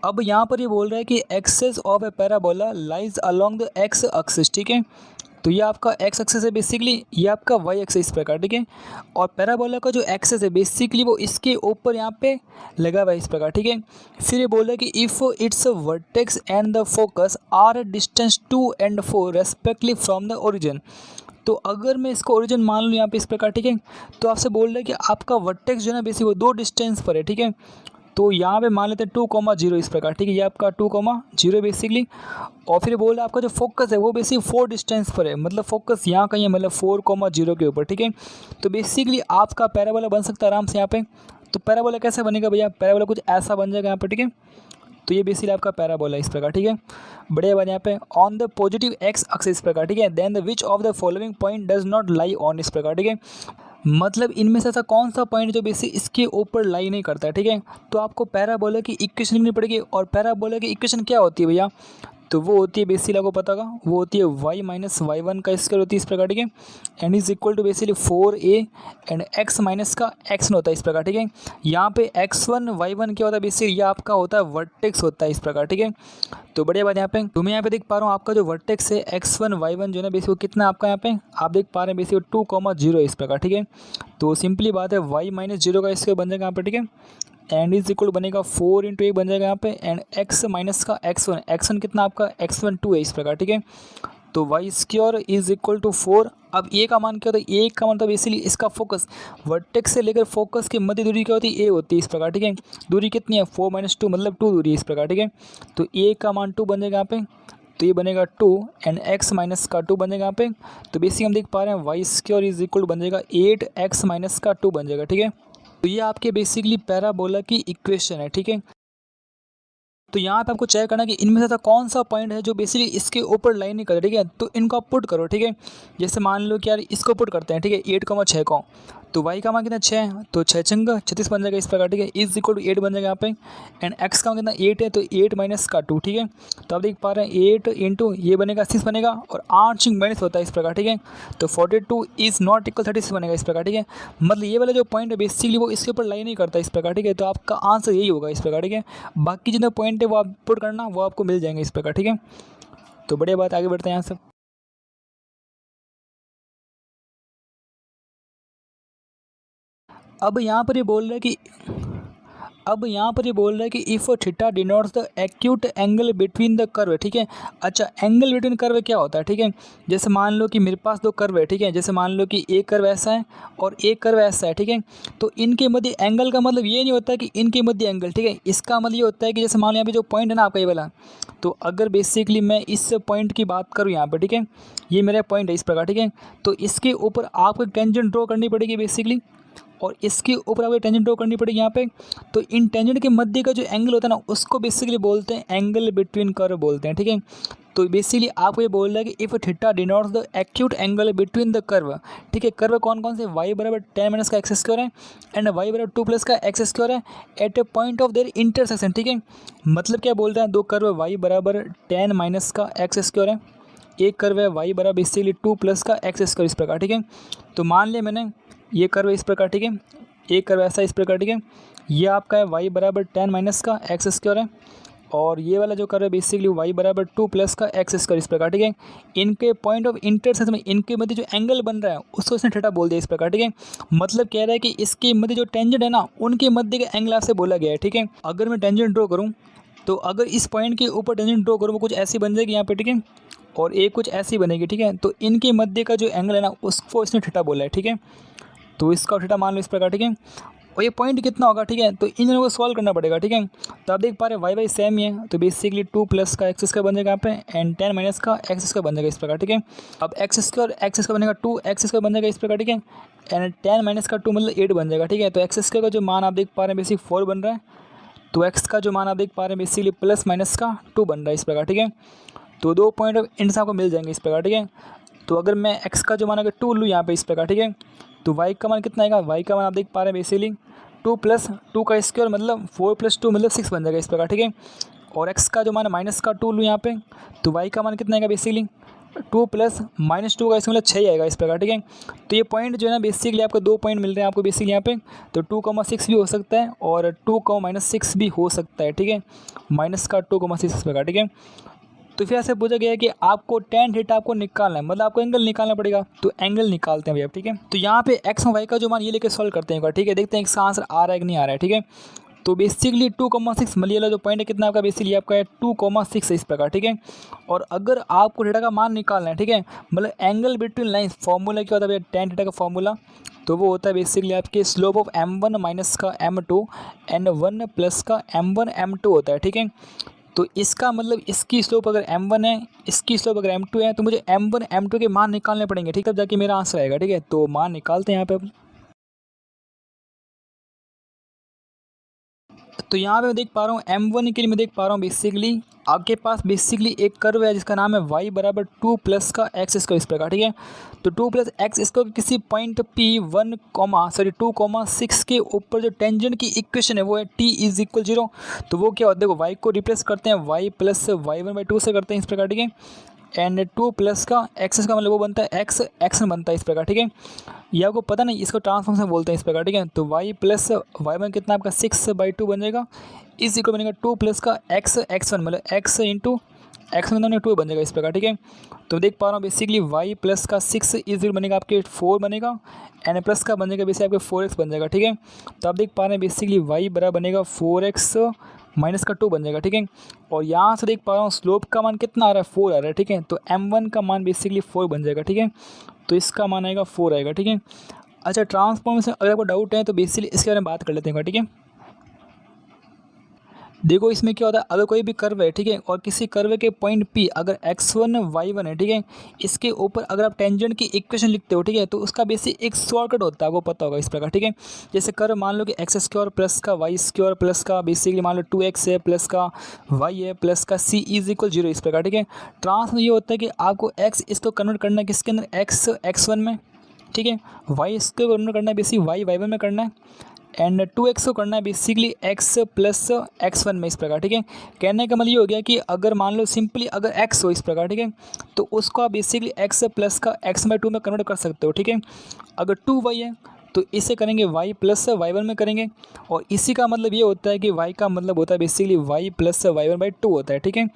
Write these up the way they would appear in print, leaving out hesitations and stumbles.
अब यहाँ पर ये बोल रहा है कि axis of a parabola lies along the x axis, ठीक है। तो ये आपका एक्स एक्सेस है बेसिकली, ये आपका वाई एक्सेस इस प्रकार, ठीक है। और पैराबोला का जो एक्सेस है बेसिकली वो इसके ऊपर यहाँ पे लगा हुआ है इस प्रकार, ठीक है। फिर ये बोल रहा है कि if its vertex and the focus are distance 2 and 4 respectively from the origin. तो अगर मैं इसको ओरिजिन मान लूँ यहाँ पे इस प्रकार, ठीक है, तो आपसे बोल रहा है कि आपका वर्टेक्स जो है ना बेसिक वो 2 डिस्टेंस पर है, ठीक है। तो यहाँ पे मान लेते हैं 2,0 इस प्रकार, ठीक है, ये आपका 2,0 बेसिकली। और फिर बोल रहा है आपका जो फोकस है वो बेसिक 4 डिस्टेंस पर है, मतलब फोकस यहाँ कहीं है, मतलब 4,0 के ऊपर, ठीक है। तो बेसिकली आपका पैराबोला बन सकता है आराम से यहाँ पे। तो पैराबोला कैसे बनेगा भैया, पैराबोला कुछ ऐसा बन जाएगा यहाँ पे, ठीक है। तो ये बेसिकली आपका पैराबोला इस प्रकार, ठीक है। बढ़िया बात यहाँ पे on the positive x axis इस प्रकार, ठीक है। Then the which of the following point does not lie on इस प्रकार, ठीक है। मतलब इनमें से ऐसा कौन सा पॉइंट जो बेसिक इसके ऊपर लाई नहीं करता है, ठीक है। तो आपको पैराबोला की इक्वेशन लिखनी पड़ेगी। और पैराबोला की इक्वेशन क्या होती है भैया, तो वो होती है बेसिकली आपको पता होगा, वो होती है y माइनस y1 का स्क्वायर होती है इस प्रकार, ठीक है। And is equal to basically 4a and x minus का x होता है इस प्रकार, ठीक है। यहाँ पे x1 y1 क्या होता है बेसिकली, ये आपका होता है वर्टेक्स होता है इस प्रकार, ठीक है। तो बढ़िया बात यहाँ पे तो मैं यहाँ पे देख पा रहा हूँ आपका जो वर्टेक्स है x1 y1 जो है ना बेसिक वो कितना आपका यहाँ पे आप देख पा रहे हैं बेसिक 2,0 इस प्रकार, ठीक है। तो सिंपली बात है y माइनस 0 का स्क्वायर बन जाएगा यहाँ पे, ठीक है। एंड इज इक्वल बनेगा 4 × 1 बन जाएगा यहाँ पे। एंड x माइनस का x1 कितना आपका x1 2 है इस प्रकार, ठीक है। तो y square is equal to 4। अब ए का मान क्या होता है, ए का मान मतलब इसीलिए इसका फोकस वर्टेक्स से लेकर फोकस की मध्य दूरी क्या होती है, ए होती है इस प्रकार, ठीक है। दूरी कितनी है 4 - 2 मतलब 2 दूरी है इस प्रकार, ठीक है। तो ए का मान 2 बन जाएगा यहाँ पे, तो ये बनेगा 2 एंड x माइनस का 2 बन जाएगा यहाँ पे। तो बेसिक हम देख पा रहे हैं वाई स्क्वायर इज इक्वल बन जाएगा 8x माइनस का 2 बन जाएगा, ठीक है। तो ये आपके बेसिकली पैराबोला की इक्वेशन है, ठीक है। तो यहाँ पे आपको चेक करना कि इनमें से ऐसा कौन सा पॉइंट है जो बेसिकली इसके ऊपर लाइन नहीं करता, ठीक है। तो इनको आप पुट करो, ठीक है। जैसे मान लो कि यार इसको पुट करते हैं, ठीक है, 8,6 को। तो y का मान कितना 6 है, तो 6 छंगा 36 बन जाएगा इस प्रकार, ठीक है। इज इक्वल टू 8 बन जाएगा यहाँ पे। एंड x का मान कितना 8 है, तो 8 माइनस का 2, ठीक है। तो आप देख पा रहे हैं 8 इंटू ये बनेगा 6 बनेगा और 8 माइनस होता है इस प्रकार, ठीक है। तो 42 इज नॉट इक्वल 36 बनेगा इस प्रकार, ठीक है। मतलब ये वाला जो पॉइंट है बेसिकली वो इसके ऊपर लाइन नहीं करता इस प्रकार, ठीक है। तो आपका आंसर यही होगा इस प्रकार, ठीक है। बाकी जितने पॉइंट है वो आप पुट करना, वो आपको मिल जाएंगे इस प्रकार, ठीक है। तो बढ़िया बात, आगे बढ़ते हैं यहाँ से। अब यहाँ पर ये बोल रहा है कि if theta denotes the acute angle between the curve, ठीक है। अच्छा, एंगल बिटवीन कर्व क्या होता है, ठीक है। जैसे मान लो कि मेरे पास 2 कर्व है, ठीक है। जैसे मान लो कि एक कर्व ऐसा है और एक कर्व ऐसा है, ठीक है। तो इनके मध्य एंगल का मतलब ये नहीं होता कि इनके मध्य एंगल, ठीक है। इसका मतलब ये होता है कि जैसे मान लो यहाँ पे जो पॉइंट है ना आपका ये वाला, तो अगर बेसिकली मैं इस पॉइंट की बात करूँ यहाँ पर, ठीक है, ये मेरा पॉइंट है इस प्रकार, ठीक है। तो इसके ऊपर आपको टेंजेंट ड्रॉ करनी पड़ेगी बेसिकली, और इसके ऊपर आपको टेंजेंट ड्रॉ करनी पड़ेगी यहाँ पे। तो इन टेंजेंट के मध्य का जो एंगल होता है ना उसको बेसिकली बोलते हैं एंगल बिटवीन कर्व बोलते हैं, ठीक है। तो बेसिकली आपको ये बोल रहा है कि if theta denotes the acute angle between the curve, ठीक है। कर्व कौन कौन से, y बराबर 10 माइनस का एक्स स्क्वायर है एंड y बराबर 2 प्लस का एक्स स्क्वायर है at a point of their intersection, ठीक है। मतलब क्या बोल रहे हैं, 2 कर्व y बराबर 10 माइनस का एक्स स्क्वायर है, एक कर्व है y बराबर बेसिकली 2 प्लस का एक्स स्क्वायर इस प्रकार, ठीक है। तो मान लिया मैंने ये कर्व इस प्रकार, ठीक है, एक कर्व ऐसा इस प्रकार, ठीक है। ये आपका है y बराबर 10 माइनस का एक्स स्क्वायर है, और ये वाला जो कर्व है बेसिकली y बराबर 2 प्लस का एक्स स्क्वायर इस प्रकार, ठीक है। इनके पॉइंट ऑफ इंटरसेक्शन में इनके मध्य जो एंगल बन रहा है उसको इसने थीटा बोल दिया इस प्रकार, ठीक है। मतलब कह रहा है कि इसके मध्य जो टेंजेंट है ना उनके मध्य का एंगल आपसे बोला गया है, ठीक है। अगर मैं टेंजेंट ड्रॉ करूँ तो अगर इस पॉइंट के ऊपर टेंजेंट ड्रॉ करूँ वो कुछ ऐसी बन जाएगी यहाँ पे, ठीक है, और एक कुछ ऐसी बनेगी, ठीक है। तो इनके मध्य का जो एंगल है ना उसको इसने थीटा बोला है, ठीक है। तो इसका थीटा मान लो इस प्रकार, ठीक है। और ये पॉइंट कितना होगा, ठीक है, तो इन दोनों को सॉल्व करना पड़ेगा, ठीक है। तो आप देख पा रहे हैं y सेम ही है, तो बेसिकली 2 प्लस का एक्स स्क्वायर बन जाएगा यहाँ पे एंड 10 माइनस का एक्स स्क्वायर बन जाएगा इस प्रकार, ठीक है। अब एक्स स्क्वायर बनेगा 2 एक्स स्क्वायर बन जाएगा इस प्रकार, ठीक है। एंड 10 माइनस का 2 मतलब 8 बन जाएगा, ठीक है। तो एक्स स्क्वायर का जो मान आप देख पा रहे हैं बेसिक 4 बन रहा है, तो एक्स का जो मान आप देख पा रहे हैं बेसिकली प्लस माइनस का 2 बन रहा है इस प्रकार, ठीक है। तो 2 पॉइंट ऑफ इंट्स आपको मिल जाएंगे इस प्रकार, ठीक है। तो अगर मैं x का जो मान अगर 2 लूँ यहाँ पे इस प्रकार, ठीक है, तो y का मान कितना आएगा, y का मान आप देख पा रहे हैं बेसिकली 2 प्लस 2 का स्क्वायर मतलब 4 प्लस 2 मतलब 6 बन जाएगा इस प्रकार, ठीक है। और x का जो मान माइनस का 2 लूँ यहाँ पे, तो y का मान कितना आएगा बेसिकली 2 प्लस -2 का इसका मतलब 6 आएगा इस प्रकार, ठीक है। तो ये पॉइंट जो है ना बेसिकली आपको 2 पॉइंट मिल रहे हैं आपको बेसिकली यहाँ पे। तो 2,6 भी हो सकता है और 2,-6 भी हो सकता है, ठीक है। माइनस का 2,6 इस प्रकार, ठीक है। तो फिर ऐसे पूछा गया है कि आपको tan थीटा आपको निकालना है, मतलब आपको एंगल निकालना पड़ेगा। तो एंगल निकालते हैं भैया, ठीक है। तो यहाँ पे एक्स और वाई का जो मान ये लेके सॉल्व करते हैं एक बार, ठीक है। देखते हैं इसका आंसर आ रहा है कि नहीं आ रहा है, ठीक है। तो बेसिकली 2,6 मतलब ये वाला जो पॉइंट है कितना आपका बेसिकली आपका है 2,6 इस प्रकार, ठीक है। और अगर आपको थीटा का मान निकालना है, ठीक है, मतलब एंगल बिटवीन लाइन्स, फॉर्मूला क्या होता है भैया tan थीटा का फॉर्मूला, तो वो होता है बेसिकली आपके स्लोप ऑफ m1 माइनस का m2 एंड 1 प्लस का m1 m2 होता है, ठीक है। तो इसका मतलब इसकी स्लोप अगर m1 है, इसकी स्लोप अगर m2 है, तो मुझे m1 m2 के मान निकालने पड़ेंगे, ठीक है, तब जाके मेरा आंसर आएगा, ठीक है। तो मान निकालते हैं यहाँ पे अब। तो यहाँ पे मैं देख पा रहा हूँ m1 के लिए मैं देख पा रहा हूँ बेसिकली आपके पास बेसिकली एक कर्व है जिसका नाम है y बराबर 2 प्लस का एक्स स्क्वायर इस प्रकार, ठीक है। तो 2 प्लस एक्स स्क्वायर किसी पॉइंट P1 2,6 के ऊपर जो टेंजेंट की इक्वेशन है वो है t इज इक्वल 0। तो वो क्या होता है, देखो y को रिप्लेस करते हैं y प्लस y1/2 से करते हैं इस प्रकार, ठीक है। एंड 2 प्लस का एक्स का मतलब वो बनता है एक्स एक्स बनता है इस प्रकार, ठीक है। ये आपको पता नहीं, इसको ट्रांसफॉर्मेशन बोलते हैं इस प्रकार, ठीक है। तो y प्लस y1 कितना आपका 6/2 बनेगा, इस इक्वल बनेगा 2 प्लस का x1 मतलब x इंटू एक्स मतलब 2 बन जाएगा इस प्रकार, ठीक है। तो देख पा रहा हूँ बेसिकली y प्लस का 6 इज बनेगा आपके 4 बनेगा एंड प्लस का बनेगा बेसिकली आपके 4x बन जाएगा, ठीक है। तो आप देख पा रहे हैं बेसिकली y बराबर बनेगा 4x माइनस का 2 बन जाएगा, ठीक है। और यहाँ से देख पा रहा हूँ स्लोप का मान कितना आ रहा है 4 आ रहा है, ठीक है। तो m1 का मान बेसिकली 4 बन जाएगा, ठीक है। तो इसका मान आएगा 4 आएगा, ठीक है। अच्छा ट्रांसफॉर्मेशन अगर आपको डाउट है तो बेसिकली इसके बारे में बात कर लेते हैं, ठीक है। देखो इसमें क्या होता है, अगर कोई भी कर्व है, ठीक है, और किसी कर्व के पॉइंट P अगर x1 y1 है, ठीक है, इसके ऊपर अगर आप टेंजेंट की इक्वेशन लिखते हो, ठीक है, तो उसका बेसिक एक शॉर्टकट होता है, आपको पता होगा इस प्रकार, ठीक है। जैसे कर्व मान लो कि एक्स स्क्वायर प्लस का वाई स्क्वायर प्लस का बेसिकली मान लो 2x है प्लस का y है प्लस का c इज इक्वल 0 इस प्रकार, ठीक है। ट्रांस में ये होता है कि आपको x इसको कन्वर्ट करना है किसके अंदर, x x1 में, ठीक है, y इसको कन्वर्ट करना है बेसिक y y1 में करना है एंड 2x को करना है बेसिकली x प्लस x1 में इस प्रकार, ठीक है। कहने का मतलब ये हो गया कि अगर मान लो सिंपली अगर x हो इस प्रकार, ठीक है, तो उसको आप बेसिकली x प्लस का x/2 में कन्वर्ट कर सकते हो, ठीक है। अगर 2y है तो इसे करेंगे y प्लस y1 में करेंगे और इसी का मतलब ये होता है कि y का मतलब होता है बेसिकली y प्लस y1/2 होता है, ठीक है।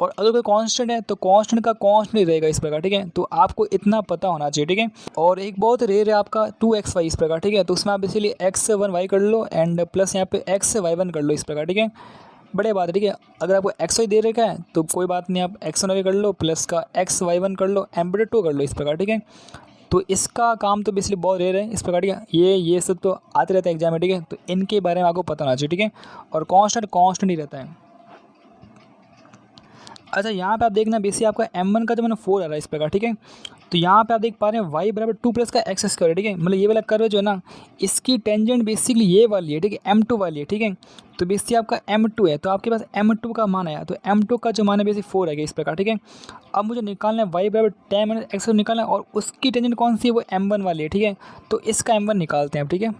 और अगर कोई कांस्टेंट है तो कांस्टेंट का कांस्टेंट ही रहेगा इस प्रकार, ठीक है। तो आपको इतना पता होना चाहिए, ठीक है। और एक बहुत रेयर है आपका 2xy इस प्रकार, ठीक है। तो उसमें आप बेसिकली x1y कर लो एंड प्लस यहाँ पे xy1 कर लो इस प्रकार, ठीक है। बढ़िया बात है, ठीक है। अगर आपको xy दे रखा है तो कोई बात नहीं, आप x1y कर लो प्लस का xy1 कर लो m/2 कर लो इस प्रकार, ठीक है। तो इसका काम तो बेसिकली बहुत रेयर है इस प्रकार, ठीक है। ये सब तो आते रहता है एग्जाम में, ठीक है। तो इनके बारे में आपको पता होना चाहिए, ठीक है। और कांस्टेंट ही रहता है। अच्छा यहाँ पे आप देखना बेसिक आपका m1 का जो मैंने 4 आ रहा है इस प्रकार, ठीक है। तो यहाँ पे आप देख पा रहे हैं y बराबर 2 प्लस का एक्स स्क्वायर, ठीक है। मतलब ये वाला कर्व जो है ना इसकी टेंजेंट बेसिकली ये वाली है, ठीक है, m2 वाली है, ठीक है। तो बेसिकली आपका m2 है तो आपके पास m2 का मान आया, तो m2 का जो मान है बेसिक 4 है इस प्रकार, ठीक है। अब मुझे निकालना है y बराबर tan - x निकालना है और उसकी टेंजेंट कौन सी है, वो m1 वाली है, ठीक है। तो इसका m1 निकालते हैं अब, ठीक है।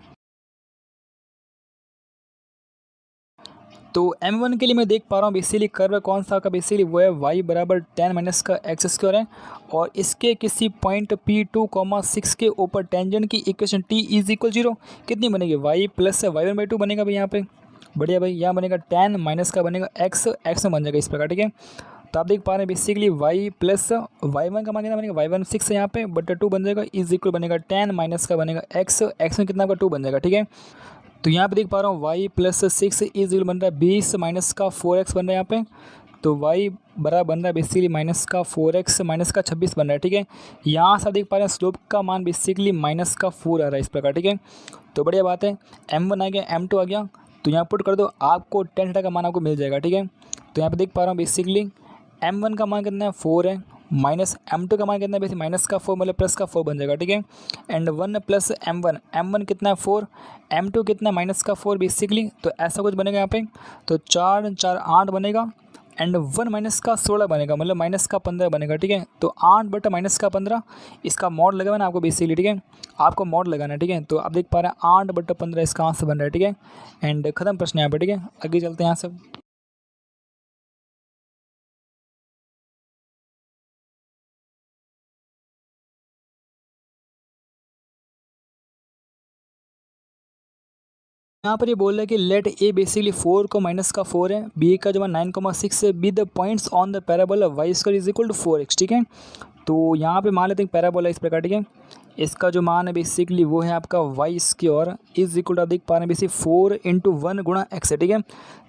तो m1 के लिए मैं देख पा रहा हूँ बेसिकली कर्व कौन सा का बेसिकली वो है y बराबर tan - का एक्स स्क्वायर है और इसके किसी पॉइंट P2,6 के ऊपर टेंजेंट की इक्वेशन t इज इक्वल 0 कितनी बनेगी, y प्लस y1/2 बनेगा भाई यहाँ पे। बढ़िया भाई, यहाँ बनेगा tan माइनस का बनेगा x x में बन जाएगा इस प्रकार, ठीक है। तो आप देख पा रहे हैं बेसिकली y प्लस y1 का मान कितना बनेगा, y1 6 है यहाँ पे बटा 2 बन जाएगा इज इक्वल बनेगा tan माइनस का बनेगा x x में कितना का 2 बन जाएगा, ठीक है। तो यहाँ पे देख पा रहा हूँ y प्लस 6 इज बन रहा है 20 माइनस का 4x बन रहा है यहाँ पे। तो y बराबर बन रहा है बेसिकली माइनस का 4x माइनस का 26 बन रहा है, ठीक है। यहाँ से देख पा रहे हैं स्लोप का मान बेसिकली माइनस का 4 आ रहा है इस प्रकार, ठीक है। तो बढ़िया बात है, m1 आ गया m2 आ गया, तो यहाँ पुट कर दो आपको tan थीटा का मान आपको मिल जाएगा, ठीक है। तो यहाँ पे देख पा रहा हूँ बेसिकली m1 का मान कितना है 4 है माइनस m2 का मान कितना है बेसिक माइनस का 4 मतलब प्लस का 4 बन जाएगा, ठीक है। एंड 1 प्लस m1 कितना है 4, m2 कितना माइनस का 4 बेसिकली। तो ऐसा कुछ बनेगा यहाँ पे, तो 4 4 8 बनेगा एंड 1 माइनस का 16 बनेगा मतलब माइनस का 15 बनेगा, ठीक है। तो 8 बटा माइनस का 15 इसका मॉड लगाना ना आपको बेसिकली, ठीक है। आपको मॉड लगाना है, ठीक है। तो आप देख पा रहे हैं 8 बटा 15 इसका आंसर बन रहा है, ठीक है। एंड खत्म प्रश्न यहाँ पर, ठीक है। आगे चलते हैं यहाँ से। यहाँ पर ये बोल रहा है कि लेट ए बेसिकली 4 को माइनस का 4 है, बी का जो 9,6 है, be the points on the parabola y square is equal to 4x, ठीक है। तो यहाँ पे मान लेते हैं पैराबोला इस प्रकार, ठीक है। इसका जो मान है बेसिकली वो है आपका y square is equal to, आप देख पा रहे हैं बेसिक 4 इंटू 1 गुणा एक्स है, ठीक है।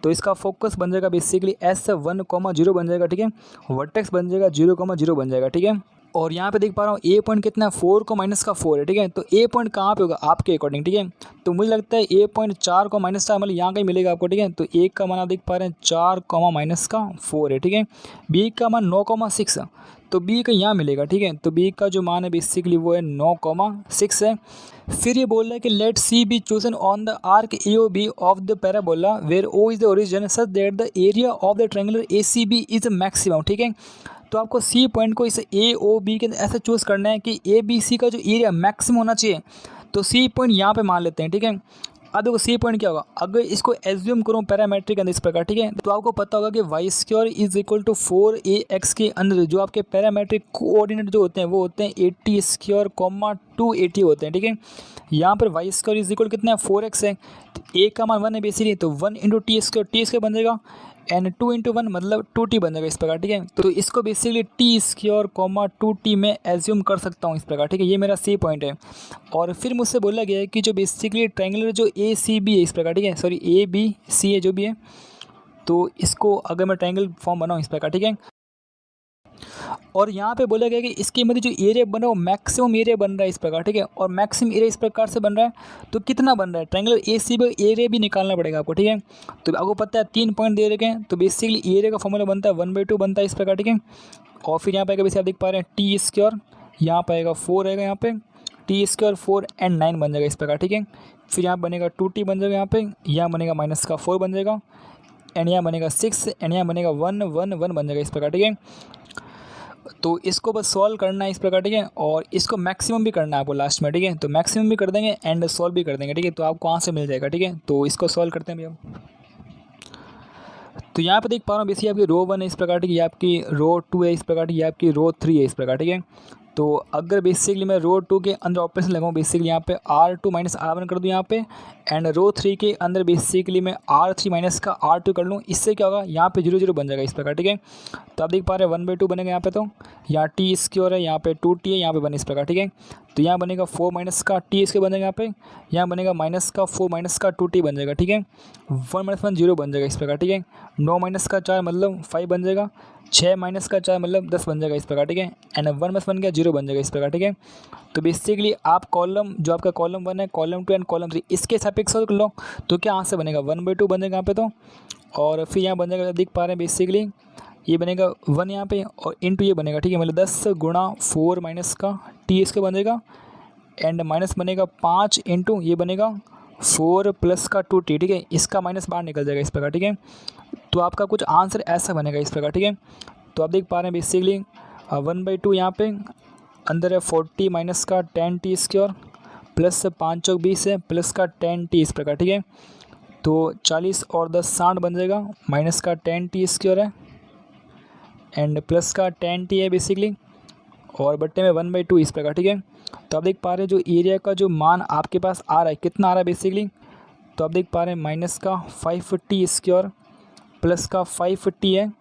तो इसका फोकस बन जाएगा बेसिकली S1,0 बन जाएगा, ठीक है। वर्टेक्स बन जाएगा 0,0 बन जाएगा, ठीक है। और यहाँ पे देख पा रहा हूँ ए पॉइंट कितना है, 4 को माइनस का 4 है, ठीक है। तो ए पॉइंट कहाँ पे होगा आपके अकॉर्डिंग, ठीक है। तो मुझे लगता है ए पॉइंट 4 को माइनस का मतलब यहाँ कहीं मिलेगा आपको, ठीक है। तो ए का मान आप देख पा रहे हैं 4 माइनस का 4 है, ठीक है। बी का मान 9,6, तो बी का यहाँ मिलेगा, ठीक है। तो बी का जो मान है बेसिकली वो है 9,6 है। फिर ये बोल रहा है कि let C be chosen on the arc A O B of the parabola where O is the origin such that the area of the triangular A C B is maximum, ठीक है। तो आपको सी पॉइंट को इस ए O B के ऐसे choose करना है कि ए बी सी का जो एरिया मैक्सिमम होना चाहिए। तो सी पॉइंट यहाँ पे मान लेते हैं, ठीक है। अब देखो सी पॉइंट क्या होगा, अगर इसको एज्यूम करूँ पैरामेट्रिक अंदर इस प्रकार, ठीक है। तो आपको पता होगा कि y square is equal to 4ax के अंदर जो आपके पैरामेट्रिक कोऑर्डिनेट जो होते हैं वो होते हैं 80 स्क्वायर 280 होते हैं, ठीक है। यहाँ पर वाई स्क्वायर इज इक्वल कितना है 4x है, तो ए का मान 1 है बेसिकली, तो 1 इंटू टी स्क्वायर बन जाएगा एंड 2 इंटू 1 मतलब 2t बन जाएगा इस प्रकार, ठीक है। तो इसको बेसिकली टी स्क्वायर 2t में एज्यूम कर सकता हूँ इस प्रकार, ठीक है। ये मेरा सी पॉइंट है। और फिर मुझसे बोला गया है कि जो बेसिकली ट्रायंगुलर जो ए सी बी है इस प्रकार, ठीक है, सॉरी ए बी सी है जो भी है, तो इसको अगर मैं ट्रायंगल फॉर्म बनाऊँ इस प्रकार, ठीक है। और यहाँ पे बोला गया कि इसके मतलब जो एरिया बन रहा है वो मैक्सिमम एरिया बन रहा है इस प्रकार, ठीक है। और मैक्सिमम एरिया इस प्रकार से बन रहा है, तो कितना बन रहा है triangular A C B area भी निकालना पड़ेगा आपको, ठीक है। तो आपको पता है 3 पॉइंट दे रखे हैं, तो बेसिकली एरिया का फॉर्मूला बनता है 1/2 बनता है इस प्रकार, ठीक है। और फिर यहाँ पे आएगा, वैसे आप देख पा रहे हैं टी स्क्वायर, यहाँ पर आएगा 4 आएगा, यहाँ पे टी स्क्वायर 4 एंड 9 बन जाएगा इस प्रकार, ठीक है। फिर यहाँ बनेगा 2t बन जाएगा, यहाँ बनेगा माइनस का 4 बन जाएगा, एंड यहाँ बनेगा 6 एंड यहाँ बनेगा 1 1 1 बन जाएगा इस प्रकार, ठीक है। तो इसको बस सॉल्व करना है इस प्रकार, ठीक है। और इसको मैक्सिमम भी करना है आपको लास्ट में, ठीक है। तो मैक्सिमम भी कर देंगे एंड सॉल्व भी कर देंगे, ठीक है। तो आपको आंसर मिल जाएगा, ठीक है। तो इसको सॉल्व करते हैं भैया। तो यहाँ पे देख पा रहा हूँ बेसिकली आपकी रो 1 है इस प्रकार, ठीक है। ये आपकी रो 2 है इस प्रकार, ठीक है। ये आपकी रो 3 है इस प्रकार, ठीक है। तो अगर बेसिकली मैं रो 2 के अंदर ऑपरेशन लगाऊँ बेसिकली यहाँ पे R2 माइनस R1 कर दूँ यहाँ पे, एंड रो 3 के अंदर बेसिकली मैं R3 माइनस का R2 कर लूँ, इससे क्या होगा यहाँ पे 0 0 बन जाएगा इस प्रकार, ठीक है। तो आप देख पा रहे हैं 1/2 बनेगा यहाँ पे, तो यहाँ टी स्क्वायर है, यहाँ पे 2t है, यहाँ पे बने इस प्रकार, ठीक है। तो यहाँ बनेगा 4 माइनस का टी स्क्वायर बन जाएगा, यहाँ पे यहाँ बनेगा माइनस का 4 माइनस का 2t बन जाएगा, ठीक है। 1 माइनस 1 0 बन जाएगा इस प्रकार, ठीक है। 9 माइनस का 4 मतलब 5 बन जाएगा, 6 माइनस का 4 मतलब 10 बन जाएगा इस प्रकार, ठीक है। एंड 1 माइनस 1 क्या 0 बन जाएगा इस प्रकार, ठीक है। तो बेसिकली आप कॉलम जो आपका कॉलम 1 है, कॉलम 2 एंड कॉलम 3 इसके सापेक्ष कर लो, तो क्या आंसर बनेगा 1/2 बन जाएगा यहाँ पे। तो और फिर यहाँ बन जाएगा, देख पा रहे हैं बेसिकली ये बनेगा 1 यहाँ पे और इंटू ये बनेगा, ठीक है। मतलब 10 गुणा 4 माइनस का टी इसका बन जाएगा, एंड माइनस बनेगा 5 इंटू ये बनेगा 4 प्लस का 2t, ठीक है। इसका माइनस बाहर निकल जाएगा इस प्रकार, ठीक है। तो आपका कुछ आंसर ऐसा बनेगा इस प्रकार, ठीक है। तो आप देख पा रहे हैं बेसिकली 1/2 यहाँ पे अंदर है 40 माइनस का 10t स्क्वायर प्लस 5 चौक 20 है प्लस का 10t इस प्रकार, ठीक है। तो 40 और 10 60 बन जाएगा, माइनस का 10t स्क्वायर है एंड प्लस का 10t है बेसिकली, और बट्टे में 1/2 इस प्रकार, ठीक है। तो आप देख पा रहे हैं जो एरिया का जो मान आपके पास आ रहा है कितना आ रहा है बेसिकली, तो आप देख पा रहे हैं माइनस का 5t स्क्वायर प्लस का 5t है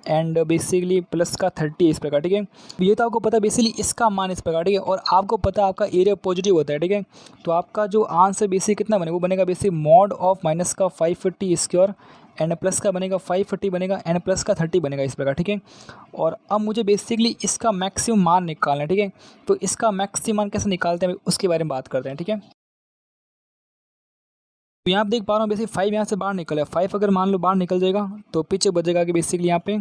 एंड बेसिकली प्लस का 30 इस प्रकार, ठीक है। ये तो आपको पता बेसिकली इसका मान इस प्रकार, ठीक है। और आपको पता आपका एरिया पॉजिटिव होता है, ठीक है। तो आपका जो आंसर बेसिक कितना बनेगा, वो बनेगा बेसिक मॉड ऑफ माइनस का 550 स्क्वायर एंड प्लस का बनेगा 550 बनेगा एंड प्लस का 30 बनेगा इस प्रकार, ठीक है। और अब मुझे बेसिकली इसका मैक्सिमम मान निकालना है, ठीक है। तो इसका मैक्सिमम मान कैसे निकालते हैं उसके बारे में बात करते हैं, ठीक है। तो यहाँ आप देख पा रहा हूँ बेसिक 5 यहाँ से बाहर निकल है, 5 अगर मान लो बाहर निकल जाएगा तो पीछे बचेगा कि बेसिकली यहाँ पे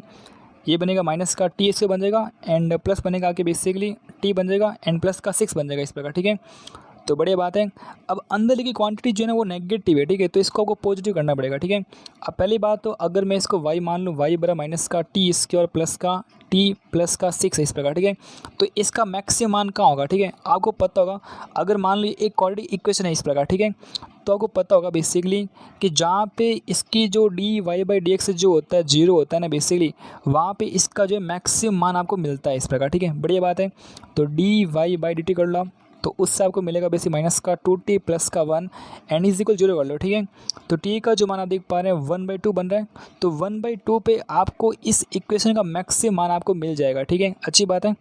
ये बनेगा माइनस का टी इससे बन जाएगा एंड प्लस बनेगा कि बेसिकली टी बन जाएगा एंड प्लस का 6 बन जाएगा इस प्रकार, ठीक है। तो बढ़िया बात है। अब अंदर की क्वांटिटी जो है ना वो नेगेटिव है, ठीक है। तो इसको आपको पॉजिटिव करना पड़ेगा, ठीक है। अब पहली बात तो अगर मैं इसको y मान लूँ, y बरा माइनस का टी स्क्वायर प्लस का टी प्लस का 6 है इस प्रकार, ठीक है। तो इसका मैक्सिमम मान कहाँ होगा, ठीक है। आपको पता होगा अगर मान लो एक क्वाड्रेटिक इक्वेशन है इस प्रकार, ठीक है। तो आपको पता होगा बेसिकली कि जहाँ पे इसकी जो dy/dx जो होता है 0 होता है ना बेसिकली, वहाँ पे इसका जो मैक्सिमम मान आपको मिलता है इस प्रकार, ठीक है। बढ़िया बात है। तो dy/dt कर लो आप, तो उससे आपको मिलेगा बेसिक माइनस का 2t प्लस का 1 एंड इज इक्वल 0 कर लो, ठीक है। तो t का जो मान आप देख पा रहे हैं 1/2 बन रहा है, तो 1/2 पे आपको इस इक्वेशन का मैक्सिमम मान आपको मिल जाएगा, ठीक है, अच्छी बात है।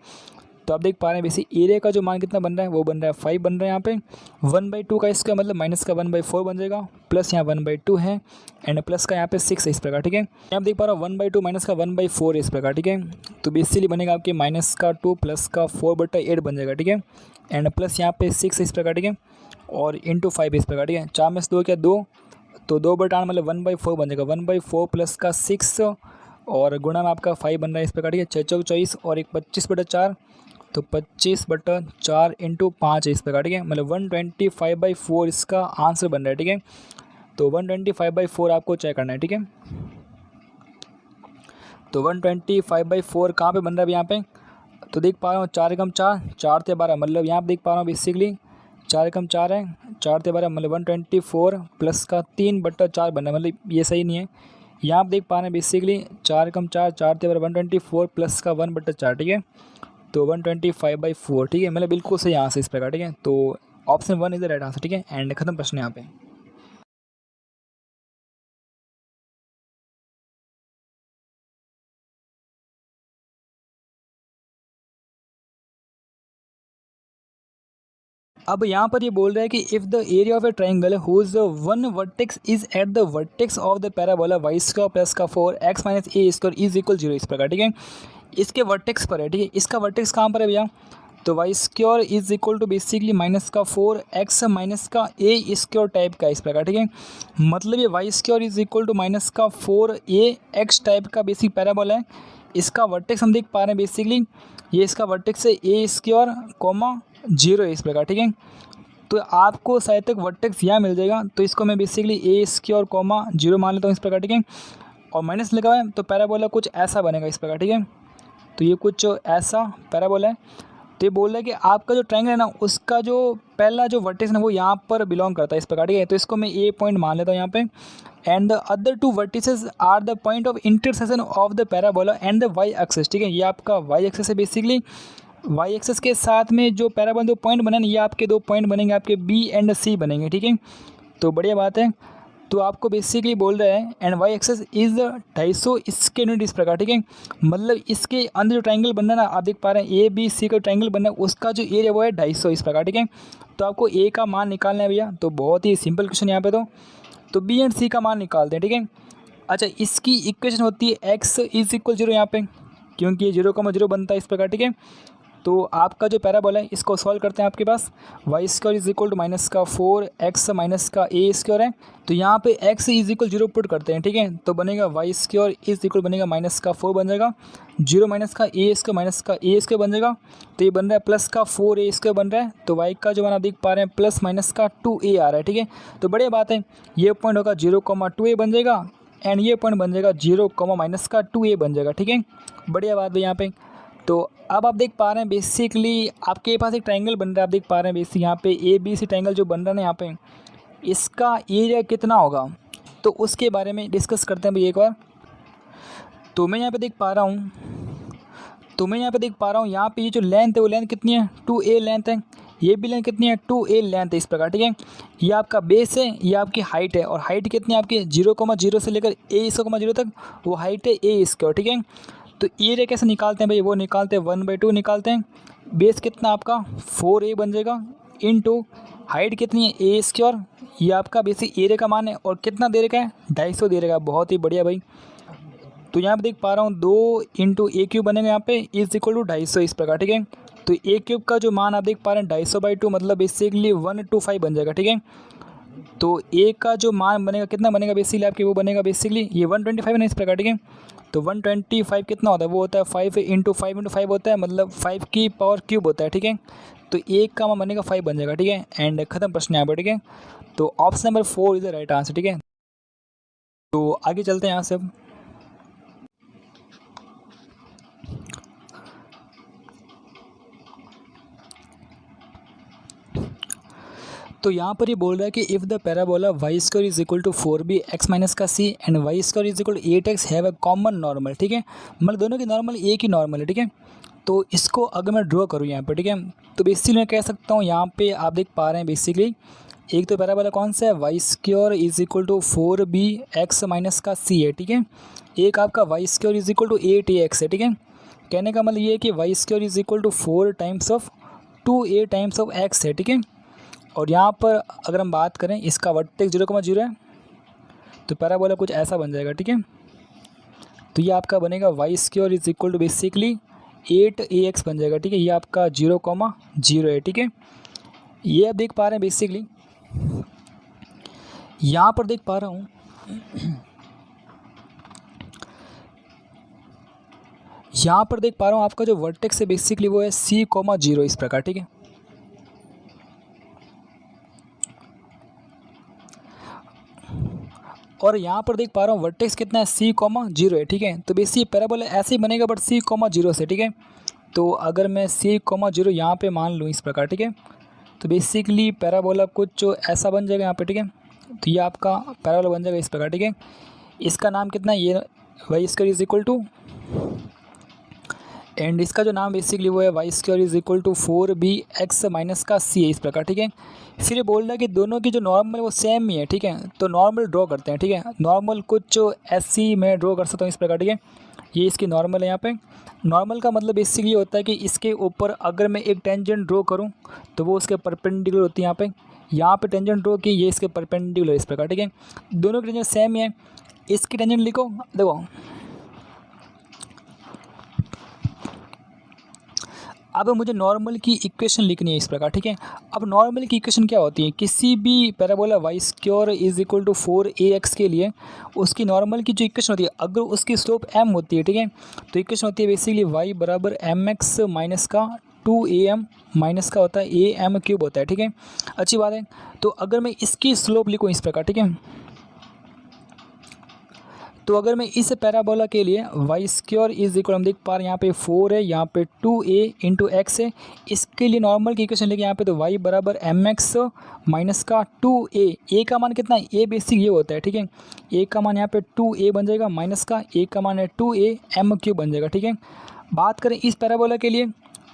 तो आप देख पा रहे हैं बेसिक एरिया का जो मान कितना बन रहा है, वो बन रहा है 5 बन रहा है यहाँ पे। 1/2 का इसका मतलब माइनस का 1/4 बन जाएगा, प्लस यहाँ 1/2 है एंड प्लस का यहाँ पे 6 है इस प्रकार, ठीक है। यहाँ आप देख पा रहे हो 1/2 माइनस का 1/4 इस प्रकार, ठीक है। तो बेसिकली बनेगा आपके माइनस का 2 प्लस का 4/8 बन जाएगा, ठीक है, एंड प्लस यहाँ पे 6 इस प्रकार, ठीक है, और इंटू 5 इस प्रकार, ठीक है। 4 में से 2 क्या 2, तो 2/8 मतलब 1/4 बन जाएगा, 1/4 प्लस का 6 और गुणा में आपका 5 बन रहा है इस प्रकार, ठीक है। 6 चौक 24 और एक 25/4, तो 25/4 इंटू 5 है इस प्रकार, ठीक है, मतलब 125/4 इसका आंसर बन रहा है, ठीक है। तो 125/4 आपको चेक करना है, ठीक है। तो 125/4 कहाँ पे बन रहा है यहाँ पे, तो देख पा रहा हूँ 4 एकम 4, 4 ते 12, मतलब यहाँ पे देख पा रहा हूँ बेसिकली 4 एकम 4 है, 4 ते 12 मतलब 124 प्लस का 3/4 बन रहा है, मतलब ये सही नहीं है। यहाँ आप देख पा रहे हैं बेसिकली 4 एकम 4, 4 ते 12 124 प्लस का 1/4, ठीक है। तो 125/4, ठीक है, मतलब बिल्कुल सही आंसर इस प्रकार, ठीक है। तो option 1 is the right answer, ठीक है, एंड खत्म प्रश्न यहाँ पे। अब यहाँ पर ये बोल रहा है कि if the area of a triangle whose one vertex is at the vertex of the parabola y² plus का 4x minus a² is equal 0 इस प्रकार, ठीक है। इसके वर्टेक्स पर है, ठीक है, इसका वर्टेक्स कहाँ पर है भैया, तो y² is equal to basically minus का 4x माइनस का a² टाइप का इस प्रकार, ठीक है। मतलब ये y² is equal to minus का 4ax टाइप का बेसिक पैराबोला है। इसका वर्टेक्स हम देख पा रहे हैं बेसिकली ये इसका वर्टेक्स है a² कॉमा 0 है इस प्रकार, ठीक है। तो आपको शायद तक वर्टेक्स यहाँ मिल जाएगा, तो इसको मैं बेसिकली a² कॉमा 0 मान लेता हूँ इस प्रकार, ठीक है, और माइनस लगा हुआ है, तो पैराबोला कुछ ऐसा बनेगा इस प्रकार, ठीक है। तो ये कुछ ऐसा पैराबोला है। तो ये बोल रहा है कि आपका जो ट्रायंगल है ना, उसका जो पहला जो वर्टेक्स है वो यहाँ पर बिलोंग करता है इस प्रकार, ठीक है। तो इसको मैं ए पॉइंट मान लेता हूँ यहाँ पे, and the other 2 vertices are the point of intersection of the parabola and the y axis, ठीक है। ये आपका वाई एक्सिस है बेसिकली, वाई एक्सिस के साथ में जो पैराबोला 2 पॉइंट बने ये आपके 2 पॉइंट बनेंगे, आपके बी एंड सी बनेंगे, ठीक है। तो बढ़िया बात है। तो आपको बेसिकली बोल रहा है एंड वाई एक्सिस इज 250 इसके यूनिट इस प्रकार, ठीक है। मतलब इसके अंदर जो ट्रायंगल बन रहा है ना, आप देख पा रहे हैं ए बी सी का ट्रायंगल बन रहा है, उसका जो एरिया वो है 250 इस प्रकार, ठीक है। तो आपको ए का मान निकालना है भैया, तो बहुत ही सिंपल क्वेश्चन यहाँ पे। तो बी एंड सी का मान निकालते हैं, ठीक है। अच्छा, इसकी इक्वेशन होती है एक्स इज इक्वल 0 यहाँ पे, क्योंकि ये 0,0 बनता है इस प्रकार, ठीक है। तो आपका जो पैराबोला है इसको सॉल्व करते हैं आपके पास, y² is equal to minus का 4x माइनस का a² है। तो यहाँ पे x इज इक्वल 0 पुट करते हैं, ठीक है। तो बनेगा y² इज इक्वल बनेगा माइनस का 4 बन जाएगा, 0 माइनस का a² माइनस का a² बन जाएगा। तो ये बन रहा है प्लस का 4a² बन रहा है। तो y का जो मान आप देख पा रहे हैं प्लस माइनस का 2a आ रहा है, ठीक है। तो बढ़िया बात है, ये पॉइंट होगा 0,2a बन जाएगा एंड ये पॉइंट बन जाएगा 0, माइनस का 2a बन जाएगा, ठीक है। बढ़िया बात है यहाँ पे। तो अब आप देख पा रहे हैं बेसिकली आपके पास एक ट्रायंगल बन रहा है, आप देख पा रहे हैं बेसिक यहाँ पे ए बी सी ट्रायंगल जो बन रहा है ना यहाँ पे, इसका एरिया कितना होगा तो उसके बारे में डिस्कस करते हैं भाई एक बार। तो मैं यहाँ पे देख पा रहा हूँ यहाँ पे ये जो लेंथ है वो लेंथ कितनी है 2a लेंथ है, ये भी लेंथ कितनी है 2a लेंथ है इस प्रकार, ठीक है। ये आपका बेस है, ये आपकी हाइट है, और हाइट कितनी है आपकी 0,0 से लेकर a0 तक वो हाइट है a², ठीक है। तो एरिया कैसे निकालते हैं भाई, वो निकालते हैं 1/2 निकालते हैं। बेस कितना आपका 4a बन जाएगा इनटू हाइट कितनी है a², ये आपका बेसिक एरिया का मान है, और कितना दे रखा है 250 दे रखा है। बहुत ही बढ़िया भाई। तो यहाँ पे देख पा रहा हूँ 2 इंटू a³ बनेगा यहाँ पे इज इक्वल टू 250 इस प्रकार, ठीक है। तो a³ का जो मान आप देख पा रहे हैं 250/2 मतलब बेसिकली 125 बन जाएगा, ठीक है। तो a का जो मान बनेगा कितना बनेगा बेसिकली आपके, वो बनेगा बेसिकली ये 125 है इस प्रकार, ठीक है। तो 125 कितना होता है, वो होता है 5 इंटू 5 होता है, मतलब 5 की पावर क्यूब होता है, ठीक है। तो एक का मान बनेगा 5 बन जाएगा, ठीक है, एंड खत्म प्रश्न यहाँ पर, ठीक है। तो option number 4 is the right answer, ठीक है। तो आगे चलते हैं यहाँ से अब। तो यहाँ पर ये बोल रहा है कि if the parabola y² is equal to 4b x minus का c and y² is equal to 8x have a common normal, ठीक है। मतलब दोनों की नॉर्मल एक ही नॉर्मल है, ठीक है। तो इसको अगर मैं ड्रॉ करूँ यहाँ पे, ठीक है, तो बेसिकली मैं कह सकता हूँ यहाँ पे आप देख पा रहे हैं बेसिकली एक तो पैराबोला कौन सा है, y square is equal to 4b x minus का सी है, ठीक है। एक आपका y square is equal to 8ax है, ठीक है। कहने का मतलब ये है कि y square is equal to 4 times of 2a times of x है, ठीक है। और यहाँ पर अगर हम बात करें इसका वर्टेक्स 0,0 है, तो पैराबोला कुछ ऐसा बन जाएगा, ठीक है। तो ये आपका बनेगा y square is equal to basically 8ax बन जाएगा, ठीक है। ये आपका 0,0 है, ठीक है। ये आप देख पा रहे हैं बेसिकली यहाँ पर देख पा रहा हूँ यहाँ पर देख पा रहा हूँ आपका जो वर्टेक्स है बेसिकली वो है c,0 इस प्रकार, ठीक है। और यहाँ पर देख पा रहा हूँ वर्टेक्स कितना है, c,0 है, ठीक है। तो बेसिकली पैराबोला ऐसे ही बनेगा बट c,0 से, ठीक है। तो अगर मैं c,0 यहाँ पे मान लूँ इस प्रकार, ठीक है, तो बेसिकली पैराबोला कुछ जो ऐसा बन जाएगा यहाँ पे, ठीक है। तो ये आपका पैराबोला बन जाएगा इस प्रकार, ठीक है। इसका नाम कितना है, ये Y square is equal to, and इसका जो नाम बेसिकली वो है y square is equal to 4b x minus का सी है इस प्रकार, ठीक है। फिर ये बोल रहा है कि दोनों की जो नॉर्मल है वो सेम ही है, ठीक है। तो नॉर्मल ड्रॉ करते हैं, ठीक है। नॉर्मल कुछ जो ऐसी मैं ड्रॉ कर सकता हूँ इस प्रकार, ठीक है। ये इसकी नॉर्मल है यहाँ पे। नॉर्मल का मतलब बेसिकली ये होता है कि इसके ऊपर अगर मैं एक टेंजेंट ड्रॉ करूँ तो वो उसके परपेंडिकुलर होती है। यहाँ पे टेंजेंट ड्रॉ की, ये इसके परपेंडिकुलर इस प्रकार, ठीक है। दोनों की टेंजेंट सेम ही है। इसकी टेंजेंट लिखो, देखो अब मुझे नॉर्मल की इक्वेशन लिखनी है इस प्रकार, ठीक है। अब नॉर्मल की इक्वेशन क्या होती है, किसी भी parabola y square is equal to 4ax के लिए उसकी नॉर्मल की जो इक्वेशन होती है अगर उसकी स्लोप m होती है, ठीक है, तो इक्वेशन होती है बेसिकली y बराबर mx माइनस का 2am माइनस का होता है am क्यूब होता है, ठीक है। अच्छी बात है। तो अगर मैं इसकी स्लोप लिखूँ इस प्रकार, ठीक है, तो अगर मैं इस पैराबोला के लिए वाई स्क्वायर इज इक्वल, हम देख पा रहे हैं यहाँ पे 4 है, यहाँ पे 2a इंटू एक्स है, इसके लिए नॉर्मल की इक्वेशन लेके यहाँ पे तो y बराबर mx माइनस का 2a, a का मान कितना है, a बेसिक ये होता है, ठीक है। a का मान यहाँ पे 2a बन जाएगा माइनस का a का मान है 2a m क्यूब बन जाएगा, ठीक है। बात करें इस पैराबोला के लिए,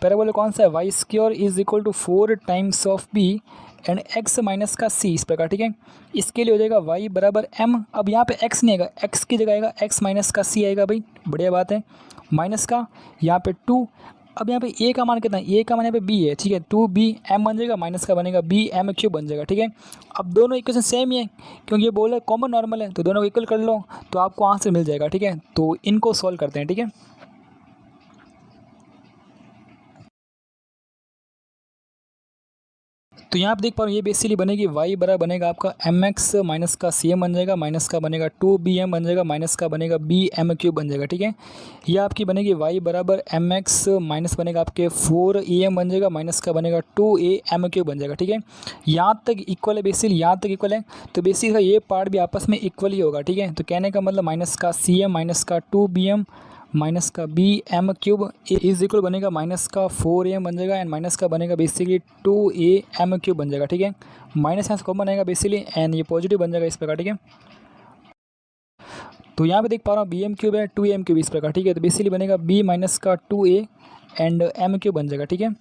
पैराबोला कौन सा है, y square is equal to 4 times of b and x minus का c इस प्रकार, ठीक है। इसके लिए हो जाएगा y बराबर m, अब यहाँ पे x नहीं आएगा, x की जगह आएगा x माइनस का c आएगा भाई, बढ़िया बात है, माइनस का यहाँ पे 2, अब यहाँ पे a का मान कितना है, a का मान यहाँ पे b है, ठीक है, 2b m बन जाएगा माइनस का बनेगा b m क्यूब बन जाएगा, ठीक है। अब दोनों इक्वेशन सेम ही है क्योंकि ये बोला कॉमन नॉर्मल है, तो दोनों को इक्वल कर लो तो आपको आंसर मिल जाएगा, ठीक है। तो इनको सॉल्व करते हैं, ठीक है। तो यहाँ आप देख पा रहे हो ये बेसिकली बनेगी y बराबर बनेगा आपका mx माइनस का cm बन जाएगा, माइनस का बनेगा 2bm बन जाएगा, माइनस का बनेगा bm क्यूब बन जाएगा, ठीक है। ये आपकी बनेगी y बराबर mx माइनस बनेगा आपके 4am बन जाएगा, माइनस का बनेगा 2am क्यूब बन जाएगा, ठीक है। यहाँ तक इक्वल है बेसिकली, यहाँ तक इक्वल है, तो बेसिकली ये पार्ट भी आपस में इक्वल ही होगा, ठीक है। तो कहने का मतलब माइनस का cm माइनस का 2bm माइनस का bm क्यूब इज इक्वल बनेगा माइनस का 4am बन जाएगा एंड माइनस का बनेगा बेसिकली 2am क्यूब बन जाएगा, ठीक है। माइनस यहाँ से कॉमन आएगा बेसिकली एंड ये पॉजिटिव बन जाएगा इस प्रकार, ठीक है। तो यहाँ पे देख पा रहा हूँ bm क्यूब है 2am क्यूब इस प्रकार, ठीक है। तो बेसिकली बनेगा b माइनस का 2a एंड m क्यूब बन जाएगा, ठीक है।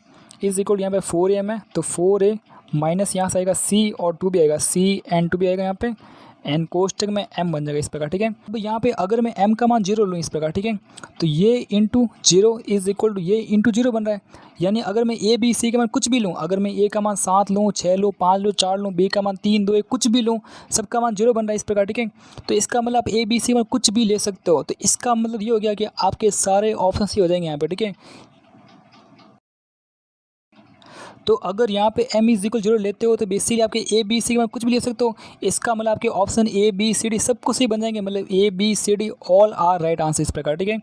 इज इक्वल यहाँ पे 4am है तो 4a माइनस यहाँ से आएगा c और 2b आएगा, c एंड 2b आएगा यहाँ पे एन कोष्टक में m बन जाएगा इस प्रकार, ठीक है। अब यहाँ पे अगर मैं m का मान 0 लूँ इस प्रकार, ठीक है, तो ये इंटू 0 इज इक्वल टू ये इंटू 0 बन रहा है। यानी अगर मैं a b c का मान कुछ भी लूँ, अगर मैं a का मान 7 लूँ, 6 लूँ, 5 लूँ, 4 लूँ, b का मान 3 2 1 कुछ भी लूँ, सबका मान 0 बन रहा है इस प्रकार, ठीक है। तो इसका मतलब आप a b c मान कुछ भी ले सकते हो, तो इसका मतलब ये हो गया कि आपके सारे ऑप्शन ही हो जाएंगे यहाँ पे, ठीक है। तो अगर यहाँ पे m इज इक्वल 0 लेते हो तो बेसिकली आपके ए बी सी में कुछ भी ले सकते हो, इसका मतलब आपके option A B C D सब कुछ सही बन जाएंगे, मतलब A B C D all are right answer इस प्रकार, ठीक है।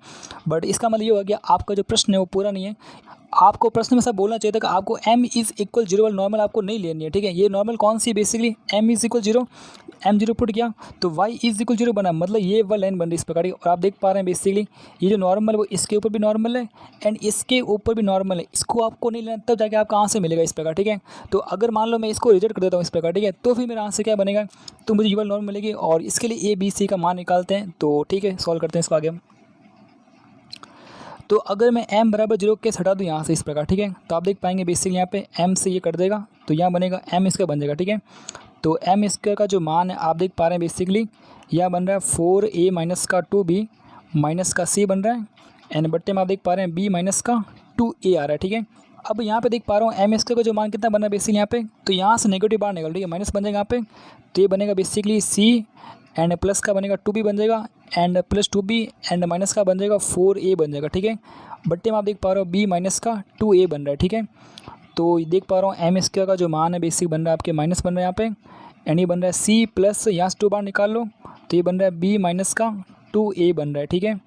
बट इसका मतलब ये होगा कि आपका जो प्रश्न है वो पूरा नहीं है। आपको प्रश्न में सब बोलना चाहिए था कि आपको m इज़ इक्वल 0 वाली नॉर्मल आपको नहीं लेनी है, ठीक है। ये नॉर्मल कौन सी basically m is equal 0, m 0 put किया तो y इज इक्वल 0 बना, मतलब ये वाला लाइन बन रही इस प्रकार की। और आप देख पा रहे हैं बेसिकली ये जो नॉर्मल है वो इसके ऊपर भी नॉर्मल है एंड इसके ऊपर भी नॉर्मल है, इसको आपको नहीं लेना तब जाके आपका आंसर मिलेगा इस प्रकार, ठीक है। तो अगर मान लो मैं इसको रिजेक्ट कर देता हूँ इस प्रकार, ठीक है, तो फिर मेरा आंसर क्या बनेगा, तो मुझे ये वाला नॉर्मल मिलेगी और इसके लिए ए बी सी का मान निकालते हैं। तो ठीक है, सॉल्व करते हैं इसको आगे हम। तो अगर मैं m बराबर 0 केस हटा दूँ यहाँ से इस प्रकार, ठीक है, तो आप देख पाएंगे बेसिकली यहाँ पे m से ये कट देगा, तो यहाँ बनेगा m स्क्वायर बन जाएगा, ठीक है। तो m स्क्वायर का जो मान है आप देख पा रहे हैं बेसिकली यह बन रहा है 4a माइनस का 2b माइनस का c बन रहा है, एंड बट्टे में आप देख पा रहे हैं b माइनस का 2a आ रहा है, ठीक है। अब यहाँ पे देख पा रहा हूँ m स्क्वायर का जो मान कितना बन रहा है बेसिकली यहाँ पे, तो यहाँ से नेगेटिव बाहर निकल, ठीक है, माइनस बन जाएगा यहाँ पे, तो ये बनेगा बेसिकली c एंड प्लस का बनेगा 2b बन जाएगा, and plus 2b and minus का बन जाएगा 4a बन जाएगा, ठीक है। बट्टे में आप देख पा रहे हो b माइनस का 2a बन रहा है, ठीक है। तो देख पा रहा हूँ m स्क्वायर का जो मान है बेसिक बन रहा है आपके माइनस बन रहा है यहाँ पे, एंड ये बन रहा है c प्लस यहाँ से 2 बार निकाल लो, तो ये बन रहा है b माइनस का 2a बन रहा है, ठीक है।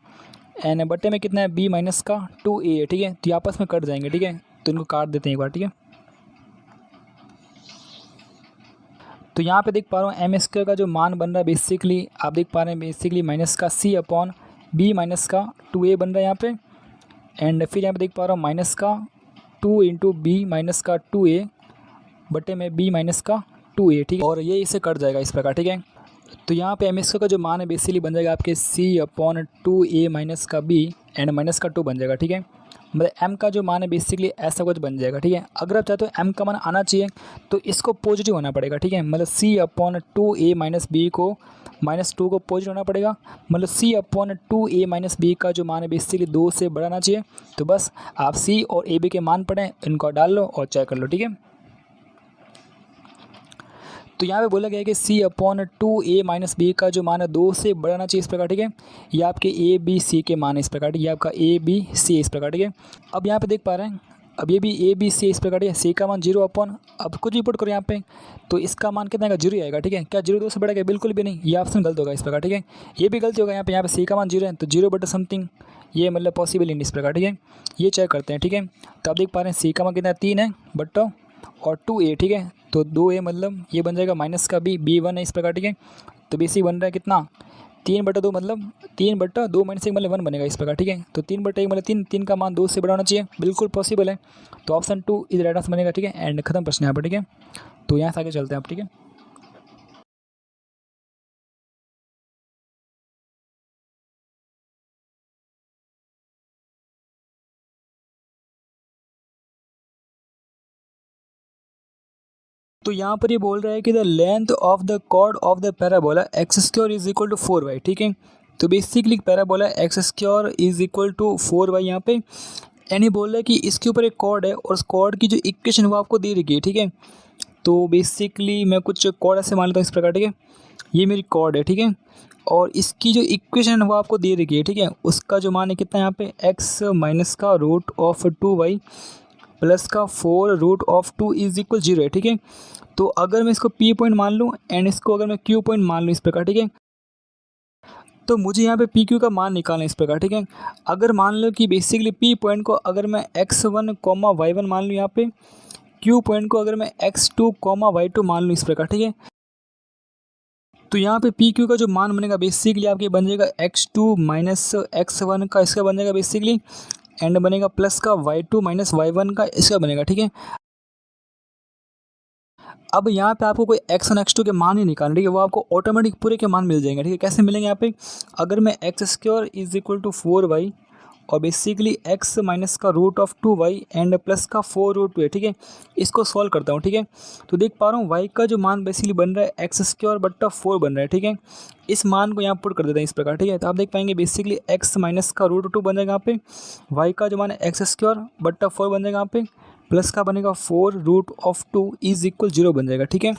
एंड बट्टे में कितना है b माइनस का 2a है, ठीक है। तो ये आपस में कट जाएंगे, ठीक है, तो इनको काट देते हैं एक बार, ठीक है। तो यहाँ पे देख पा रहा हूँ एम स्क्वायर का जो मान बन रहा है बेसिकली आप देख पा रहे हैं बेसिकली माइनस का c अपॉन b माइनस का 2a बन रहा है यहाँ पे, एंड फिर यहाँ पे देख पा रहा हूँ माइनस का 2 इंटू बी माइनस का 2a बटे में b माइनस का 2a, ठीक है, और ये इससे कट जाएगा इस प्रकार, ठीक है। तो यहाँ पे एम स्क्वायर का जो मान है बेसिकली बन जाएगा आपके c अपॉन 2a माइनस का b एंड माइनस का 2 बन जाएगा, ठीक है। मतलब m का जो मान है बेसिकली ऐसा कुछ बन जाएगा, ठीक है। अगर आप चाहते हो m का मान आना चाहिए तो इसको पॉजिटिव होना पड़ेगा, ठीक है, मतलब c upon 2a minus B को -2 को पॉजिटिव होना पड़ेगा, मतलब c upon 2a minus B का जो मान है बेसिकली 2 से बड़ा आना चाहिए। तो बस आप c और a b के मान पढ़ें, इनको डाल लो और चेक कर लो, ठीक है। तो यहाँ पे बोला गया है कि c upon 2a minus B का जो मान है 2 से बड़ा आना चाहिए इस प्रकार, ठीक है। ये आपके a b c के मान है इस प्रकार, ठीक है, आपका a b c इस प्रकार, ठीक है। अब यहाँ पे देख पा रहे हैं अब ये भी a b c इस प्रकार, ठीक है, c का मान 0 अपॉन अब कुछ भी पुट करो यहाँ पे तो इसका मान कितना आएगा 0 ही आएगा, ठीक है। क्या 0 2 से बढ़ेगा? बिल्कुल भी नहीं, ये ऑप्शन गलत होगा इस प्रकार, ठीक है। ये भी गलती होगा यहाँ पे c का मान 0 है तो 0 बटा समथिंग, ये मतलब पॉसिबल ही नहीं इस प्रकार, ठीक है। ये चेक करते हैं, ठीक है। तो आप देख पा रहे हैं c का मान कितना 3 है बटा और 2a, ठीक है, तो 2a मतलब ये बन जाएगा माइनस का b1 है इस प्रकार, ठीक है। तो बेसिक बन रहा है कितना 3/2 मतलब 3/2 माइनस 1 मतलब 1 बनेगा इस प्रकार, ठीक है। तो 3/1 मतलब 3 का मान 2 से बड़ा होना चाहिए, बिल्कुल पॉसिबल है। तो ऑप्शन 2 इज राइट आंसर बनेगा, ठीक है। एंड खत्म प्रश्न यहाँ पर, ठीक है। तो यहाँ से आगे चलते हैं आप, ठीक है। तो यहाँ पर ये बोल रहा है कि the length of the chord of the parabola x square is equal to 4y, ठीक है। तो basically parabola x square is equal to 4y यहाँ पे, यानी बोल रहा है कि इसके ऊपर एक कॉर्ड है और उस कॉर्ड की जो इक्वेशन वो आपको दे रखी है, ठीक है। तो बेसिकली मैं कुछ कॉर्ड ऐसे मान लेता हूँ इस प्रकार, ठीक है, ये मेरी कॉर्ड है, ठीक है, और इसकी जो इक्वेशन है वो आपको दे रखी है, ठीक है। उसका जो मान है कितना यहाँ पे x माइनस का रूट ऑफ 2y प्लस का 4 रूट ऑफ 2 इज इक्वल 0 है, ठीक है। तो अगर मैं इसको p पॉइंट मान लूँ एंड इसको अगर मैं q पॉइंट मान लूँ इस प्रकार, ठीक है, तो मुझे यहाँ पे पी क्यू का मान निकालना है इस प्रकार, ठीक है। अगर मान लो कि बेसिकली पी पॉइंट को अगर मैं x1 y1 मान लूँ यहाँ पे, क्यू पॉइंट को अगर मैं x2 y2 मान लूँ इस प्रकार, ठीक है, तो यहाँ पे पी क्यू का जो मान बनेगा बेसिकली आपके बन जाएगा x2 माइनस x1 का इसका बन जाएगा बेसिकली, एंड बनेगा प्लस का y2 माइनस y1 का इसका बनेगा, ठीक है। अब यहाँ पे आपको कोई x1 x2 के मान ही निकालना, ठीक है, वो आपको ऑटोमेटिक पूरे के मान मिल जाएंगे, ठीक है। कैसे मिलेंगे यहाँ पे, अगर मैं x square is equal to 4y और बेसिकली x माइनस का root of 2y and plus का 4 रूट 2 है, ठीक है, इसको सॉल्व करता हूँ, ठीक है। तो देख पा रहा हूँ y का जो मान बेसिकली बन रहा है एक्स स्क्वायर बट्टा 4 बन रहा है, ठीक है। इस मान को यहाँ पुट कर देते हैं इस प्रकार, ठीक है। तो आप देख पाएंगे बेसिकली x माइनस का रूट 2 बन जाएगा यहाँ पे, y का जो मान है एक्स स्क्वायर बट्टा 4 बन जाएगा यहाँ पे, प्लस का बनेगा 4 रूट ऑफ 2 इज इक्वल 0 बन जाएगा, ठीक है।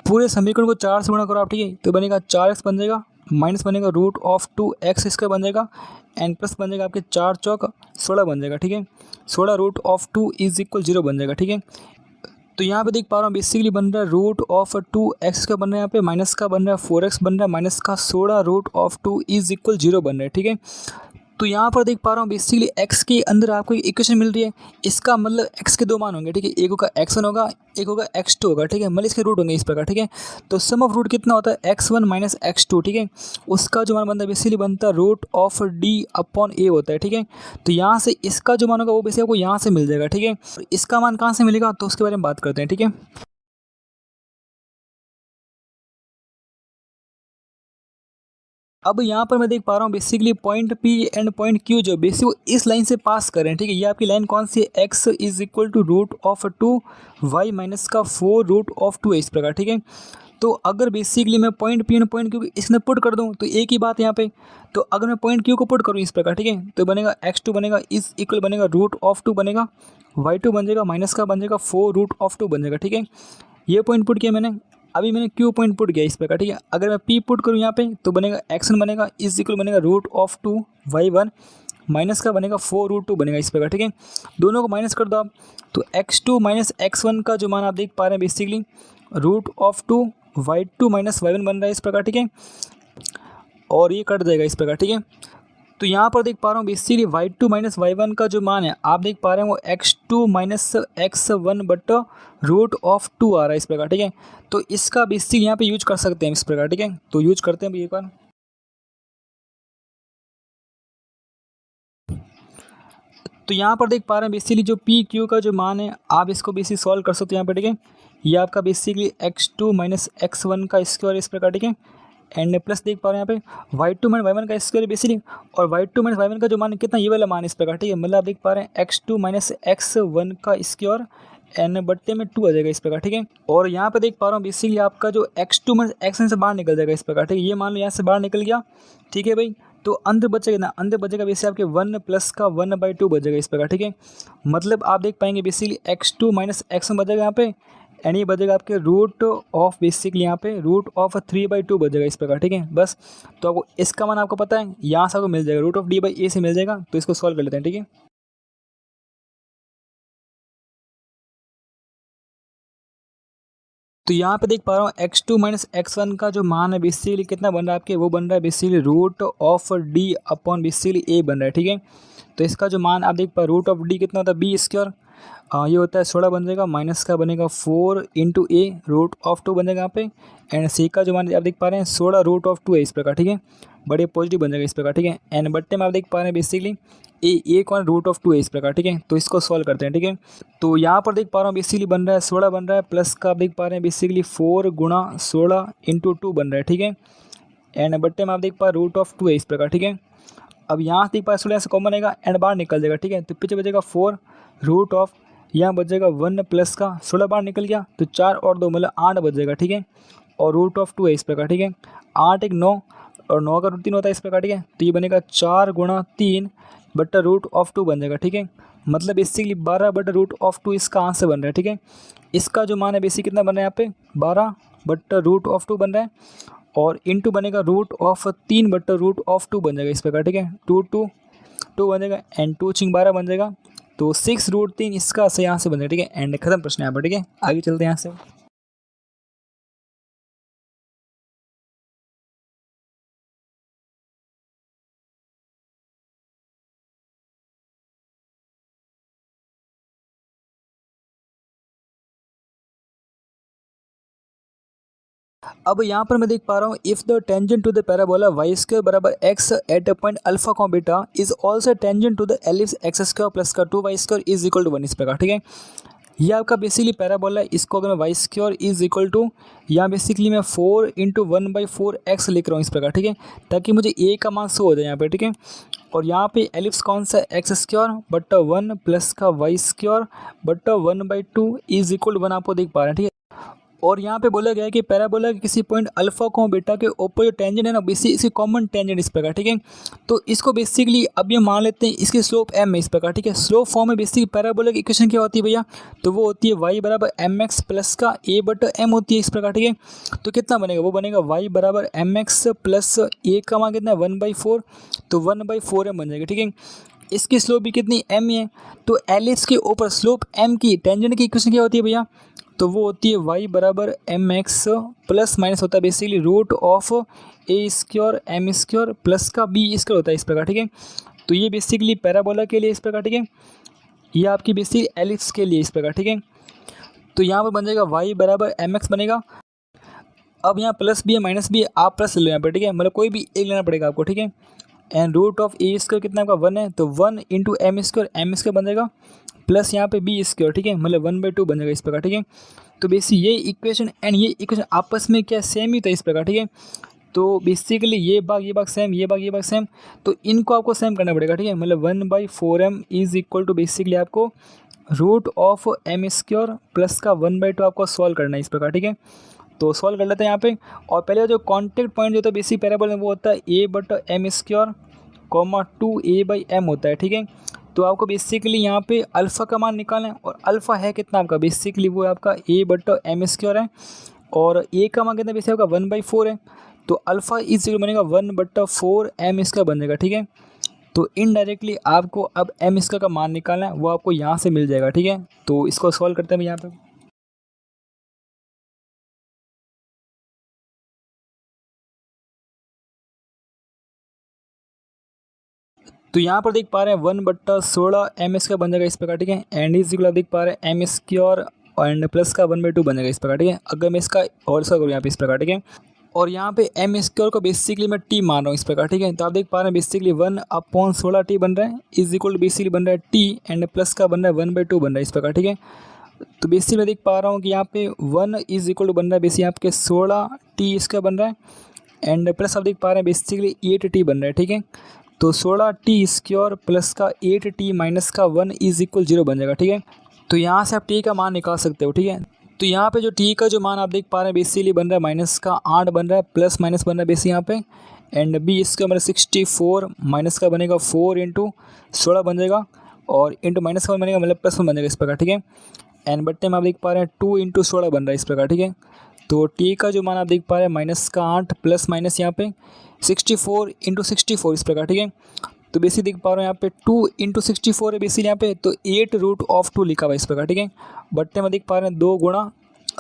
पूरे समीकरण को 4 से गुणा करो आप, ठीक है, तो बनेगा 4x बन जाएगा, माइनस बनेगा रूट ऑफ 2x इसका बन जाएगा, एंड प्लस बन जाएगा आपके 4 चौक 16 बन जाएगा, ठीक है। 16 रूट ऑफ 2 इज इक्वल 0 बन जाएगा, ठीक है। तो यहाँ पे देख पा रहा हूँ बेसिकली बन रहा है रूट ऑफ 2x का बन रहा है यहाँ पे, माइनस का बन रहा है 4x बन रहा है, माइनस का 16 रूट ऑफ 2 इज इक्वल 0 बन रहा है, ठीक है। तो यहाँ पर देख पा रहा हूँ बेसिकली x के अंदर आपको एक इक्वेशन मिल रही है, इसका मतलब x के दो मान होंगे, ठीक है, एक होगा x1 होगा, एक होगा x2 होगा, ठीक है, मतलब इसके रूट होंगे इस प्रकार, ठीक है। तो सम ऑफ रूट कितना होता है x1 माइनस x2, ठीक है, उसका जो मान बनता है बेसिकली बनता है root of d upon a होता है, ठीक है। तो यहाँ से इसका जो मान होगा वो बेसिकली आपको यहाँ से मिल जाएगा, ठीक है। इसका मान कहाँ से मिलेगा तो उसके बारे में बात करते हैं, ठीक है। अब यहाँ पर मैं देख पा रहा हूँ basically point P and point Q जो बेसिक वो इस लाइन से पास कर रहे हैं, ठीक है। ये आपकी लाइन कौन सी है, x is equal to root of 2 y minus का 4 रूट ऑफ 2 है इस प्रकार, ठीक है। तो अगर बेसिकली मैं point P and point Q इसमें पुट कर दूँ तो एक ही बात यहाँ पे, तो अगर मैं पॉइंट Q को पुट करूँ इस प्रकार, ठीक है, तो बनेगा x2 बनेगा इज इक्वल बनेगा रूट ऑफ 2 बनेगा, y2 बन जाएगा माइनस का बन जाएगा 4 रूट ऑफ 2 बन जाएगा, ठीक है। ये पॉइंट पुट किया मैंने, अभी मैंने Q पॉइंट पुट किया इस प्रकार, ठीक है। अगर मैं P पुट करूँ यहाँ पे तो बनेगा x1 बनेगा इज इक्वल बनेगा रूट ऑफ 2 y1 माइनस का बनेगा 4 रूट 2 बनेगा इस प्रकार, ठीक है। दोनों को माइनस कर दो आप, तो x2 माइनस x1 का जो मान आप देख पा रहे हैं basically root of 2 y2 minus y1 बन रहा है इस प्रकार, ठीक है। और ये कट जाएगा इस प्रकार, ठीक है। तो यहाँ पर देख पा रहा हूँ बेसिकली y2 माइनस y1 का जो मान है आप देख पा रहे हैं वो x2 minus x1 but root of 2 आ रहा है इस प्रकार, ठीक है। तो इसका बेसिकली यहाँ पे यूज कर सकते हैं इस प्रकार, ठीक है। तो यूज करते हैं अभी एक बार। तो यहाँ पर देख पा रहे हैं बेसिकली जो पी क्यू का जो मान है आप इसको बेसिकली सॉल्व कर सकते हो यहाँ पर, ठीक है। ये आपका बेसिकली x2 माइनस x1 का स्क्वायर इस प्रकार, ठीक है। एंड प्लस देख पा रहे हैं यहाँ पे y2 माइनस y1 का स्क्वायर बेसिकली, और y2 माइनस y1 का जो मान कितना ये वाला मान इस प्रकार, ठीक है। मतलब आप देख पा रहे हैं x2 माइनस x1 का स्क्वायर एन बट्टे में 2 आ जाएगा इस प्रकार, ठीक है। और यहाँ पे देख पा रहा हूँ बेसिकली आपका जो x2 माइनस x1 से बाहर निकल जाएगा इस प्रकार, ठीक है। ये मान लो यहाँ से बाहर निकल गया, ठीक है भाई। तो अंदर बचेगा ना, अंदर बचेगा बेसिकली आपके 1 प्लस का 1/2 बचेगा इस प्रकार, ठीक है। मतलब आप देख पाएंगे बेसिकली x2 माइनस x1 बचेगा यहाँ पे, एंड ये बचेगा आपके रूट ऑफ बेसिकली यहाँ पे रूट ऑफ 3/2 बचेगा इस प्रकार, ठीक है। बस तो आपको इसका मान आपको पता है, यहाँ से आपको मिल जाएगा रूट ऑफ d/a से मिल जाएगा। तो इसको सॉल्व कर लेते हैं, ठीक है। तो यहाँ पे देख पा रहा हूँ x2 माइनस x1 का जो मान है बेसिकली कितना बन रहा है आपके, वो बन रहा है basically root of d upon basically a बन रहा है, ठीक है। तो इसका जो मान आप देख पा रूट ऑफ d कितना होता है b स्क्वायर, ये होता है 16 बन जाएगा, माइनस का बनेगा 4 इंटू ए रूट ऑफ 2 बन जाएगा यहाँ पे। एंड सी का जो मान आप देख पा रहे हैं 16 रूट ऑफ 2 है इस प्रकार, ठीक है। बड़े पॉजिटिव बन जाएगा इस प्रकार, ठीक है। एंड बट्टे में आप देख पा रहे हैं बेसिकली ए कौन रूट ऑफ 2 है इस प्रकार, ठीक है। तो इसको सॉल्व करते हैं, ठीक है। तो यहाँ पर देख पा रहा हूँ बेसिकली बन रहा है 16 बन रहा है, प्लस का आप देख पा रहे हैं बेसिकली 4 गुणा 16 इंटू 2 बन रहा है, ठीक है। एंड बट्टे में आप देख पा रहे रूट ऑफ 2 है इस प्रकार, ठीक है। अब यहाँ देख पा रहे 16 से कॉमन आएगा एंड बाहर निकल जाएगा, ठीक है। तो पीछे बचेगा 4 रूट ऑफ, यहाँ बचेगा 1 प्लस का 16 बाहर निकल गया, तो 4 और 2 मतलब 8 बच जाएगा, ठीक है। और रूट ऑफ 2 है इस प्रकार, ठीक है। 8 एक 9 और 9 का रूट 3 होता है इस प्रकार, ठीक है। तो ये बनेगा 4 गुणा 3 बट्टा रूट ऑफ 2 बन जाएगा, ठीक है। मतलब बेसिकली 12 बट्टा रूट ऑफ 2 इसका आंसर बन रहा है, ठीक है। इसका जो मान है बेसिक कितना बन रहा है यहाँ पे 12 बट्टा रूट ऑफ 2 बन रहा है, और इंटू बनेगा रूट ऑफ 3 बट्टा रूट ऑफ 2 बन जाएगा इस प्रकार, ठीक है। 2 बन जाएगा एंड 2 6 12 बन जाएगा, तो 6 रूट 3 इसका से यहाँ से बन जाएगा, ठीक है। एंड खत्म प्रश्न यहाँ पर, ठीक है। आगे चलते हैं यहाँ से। अब यहाँ पर मैं देख पा रहा हूँ if the tangent to the parabola y square बराबर x at a point alpha comma beta is also tangent to the ellipse x square plus का 2y square is equal to 1 इस प्रकार, ठीक है। ये आपका बेसिकली पैराबोला है, इसको अगर मैं y square is equal to यहाँ बेसिकली मैं 4 इंटू 1/4x लिख रहा हूँ इस प्रकार, ठीक है, ताकि मुझे a का मान 100 हो जाए यहाँ पे, ठीक है। और यहाँ पे एलिप्स कौन सा है एक्स स्क्वायर बट्टा 1 प्लस का वाई स्क्वायर बट्टा 1/2 इज इक्वल 1 आपको देख पा रहे हैं, ठीक है। और यहाँ पे बोला गया है कि पैराबोला के किसी पॉइंट अल्फा को बीटा के ऊपर जो टेंजेंट है ना बेसिक इसकी कॉमन टेंजेंट इस प्रकार, ठीक है। तो इसको बेसिकली अब ये मान लेते हैं इसकी स्लोप m है इस प्रकार, ठीक है। स्लोप फॉर्म में बेसिक पैराबोला की इक्वेशन क्या होती है भैया, तो वो होती है y बराबर mx प्लस का a बटा m होती है इस प्रकार, ठीक है। तो कितना बनेगा, वो बनेगा y बराबर mx प्लस a का मान कितना है 1/4, तो 1/4m बन जाएगा, ठीक है। इसकी स्लोप भी कितनी m है, तो एलिप्स के ऊपर स्लोप m की टेंजेंट की इक्वेशन क्या होती है भैया, तो वो होती है y बराबर एम एक्स प्लस माइनस होता है basically root of a square m square plus का बी स्क्वायर होता है इस प्रकार, ठीक है। तो ये बेसिकली पैराबोला के लिए इस प्रकार, ठीक है। ये आपकी बेसिकली एलिप्स के लिए इस प्रकार, ठीक है। तो यहाँ पर बन जाएगा y बराबर एम एक्स बनेगा। अब यहाँ प्लस भी है माइनस भी है, आप प्लस ले लो यहाँ पर, ठीक है। मतलब कोई भी एक लेना पड़ेगा आपको, ठीक है। And root of a square कितना आपका 1 है, तो 1 इंटू एम स्क्वायर बन जाएगा प्लस यहाँ पे बी स्क्वायर, ठीक है, मतलब 1/2 बन जाएगा इस प्रकार, ठीक है। तो बेसिक ये इक्वेशन एंड ये इक्वेशन आपस में क्या सेम ही था इस प्रकार, ठीक है। तो बेसिकली ये भाग सेम, ये भाग सेम, तो इनको आपको सेम करना पड़ेगा, ठीक है। मतलब 1/4m is equal to basically आपको root of M square plus का 1/2 आपको सॉल्व करना है इस प्रकार, ठीक है। तो सॉल्व कर लेते हैं यहाँ पे। और पहले जो कॉन्टेक्ट पॉइंट जो होता है बेसिक पैराबोल में वो होता है a/m स्क्योर कॉमा 2a/m होता है, ठीक है। तो आपको बेसिकली यहाँ पे अल्फ़ा का मान निकालना है, और अल्फ़ा है कितना आपका, बेसिकली वो आपका a/m स्क्योर है, और a का मान कितना बेसिक आपका 1/4 है। तो अल्फ़ा इज बनेगा 1/4m स्क्वायर बन जाएगा, ठीक है। तो इनडायरेक्टली आपको अब m स्क्वायर का मान निकालना है, वो आपको यहाँ से मिल जाएगा, ठीक है। तो इसको सॉल्व करते हैं यहाँ पे। तो यहाँ पर देख पा रहे हैं 1/16 m स्क्वायर बन जाएगा इस प्रकार, ठीक है। एंड इज इक्वल आप देख पा रहे हैं m स्क्वायर एंड प्लस का 1/2 बन जाएगा इस प्रकार, ठीक है। अगर मैं इसका और स्क्वायर करूँ यहाँ पे इस प्रकार, ठीक है। और यहाँ पे m स्क्वायर को बेसिकली मैं t मान रहा हूँ इस प्रकार, ठीक है। तो आप देख पा रहे हैं बेसिकली 1/16t बन रहा है इज इक्वल बेसिकली बन रहा है t एंड प्लस का बन रहा है 1/2 बन रहा है इस प्रकार, ठीक है। तो बेसिकली मैं देख पा रहा हूँ कि यहाँ पे 1 इज इक्वल टू बन रहा है बेसिकली आपके 16t इसका बन रहा है, एंड प्लस आप देख पा रहे हैं बेसिकली 8t बन रहा है, ठीक है। तो 16t स्क्वायर प्लस का 8t माइनस का 1 इज इक्वल 0 बन जाएगा, ठीक है। तो यहाँ से आप t का मान निकाल सकते हो, ठीक है। तो यहाँ पे जो t का जो मान आप देख पा रहे हैं बेसिकली बन रहा है माइनस का 8 बन रहा है, प्लस माइनस बन रहा है बेसिक यहाँ पे, एंड b इसका मतलब 64 माइनस का बनेगा 4 इंटू 16 बन जाएगा, और इंटू माइनस का बनेगा मतलब प्लस में बन जाएगा इस प्रकार, ठीक है। एंड बट्टे में आप देख पा रहे हैं 2 इंटू 16 बन रहा है इस प्रकार, ठीक है। तो t का जो मान आप देख पा रहे हैं माइनस का 8 प्लस माइनस यहाँ पे 64 इंटू 64 इस प्रकार, ठीक है। तो बेसिक देख पा रहे हैं यहाँ पे 2 इंटू 64 है बेसिक यहाँ पे, तो 8√2 लिखा हुआ है इस प्रकार, ठीक है। बट्टे में देख पा रहे हैं 2 गुणा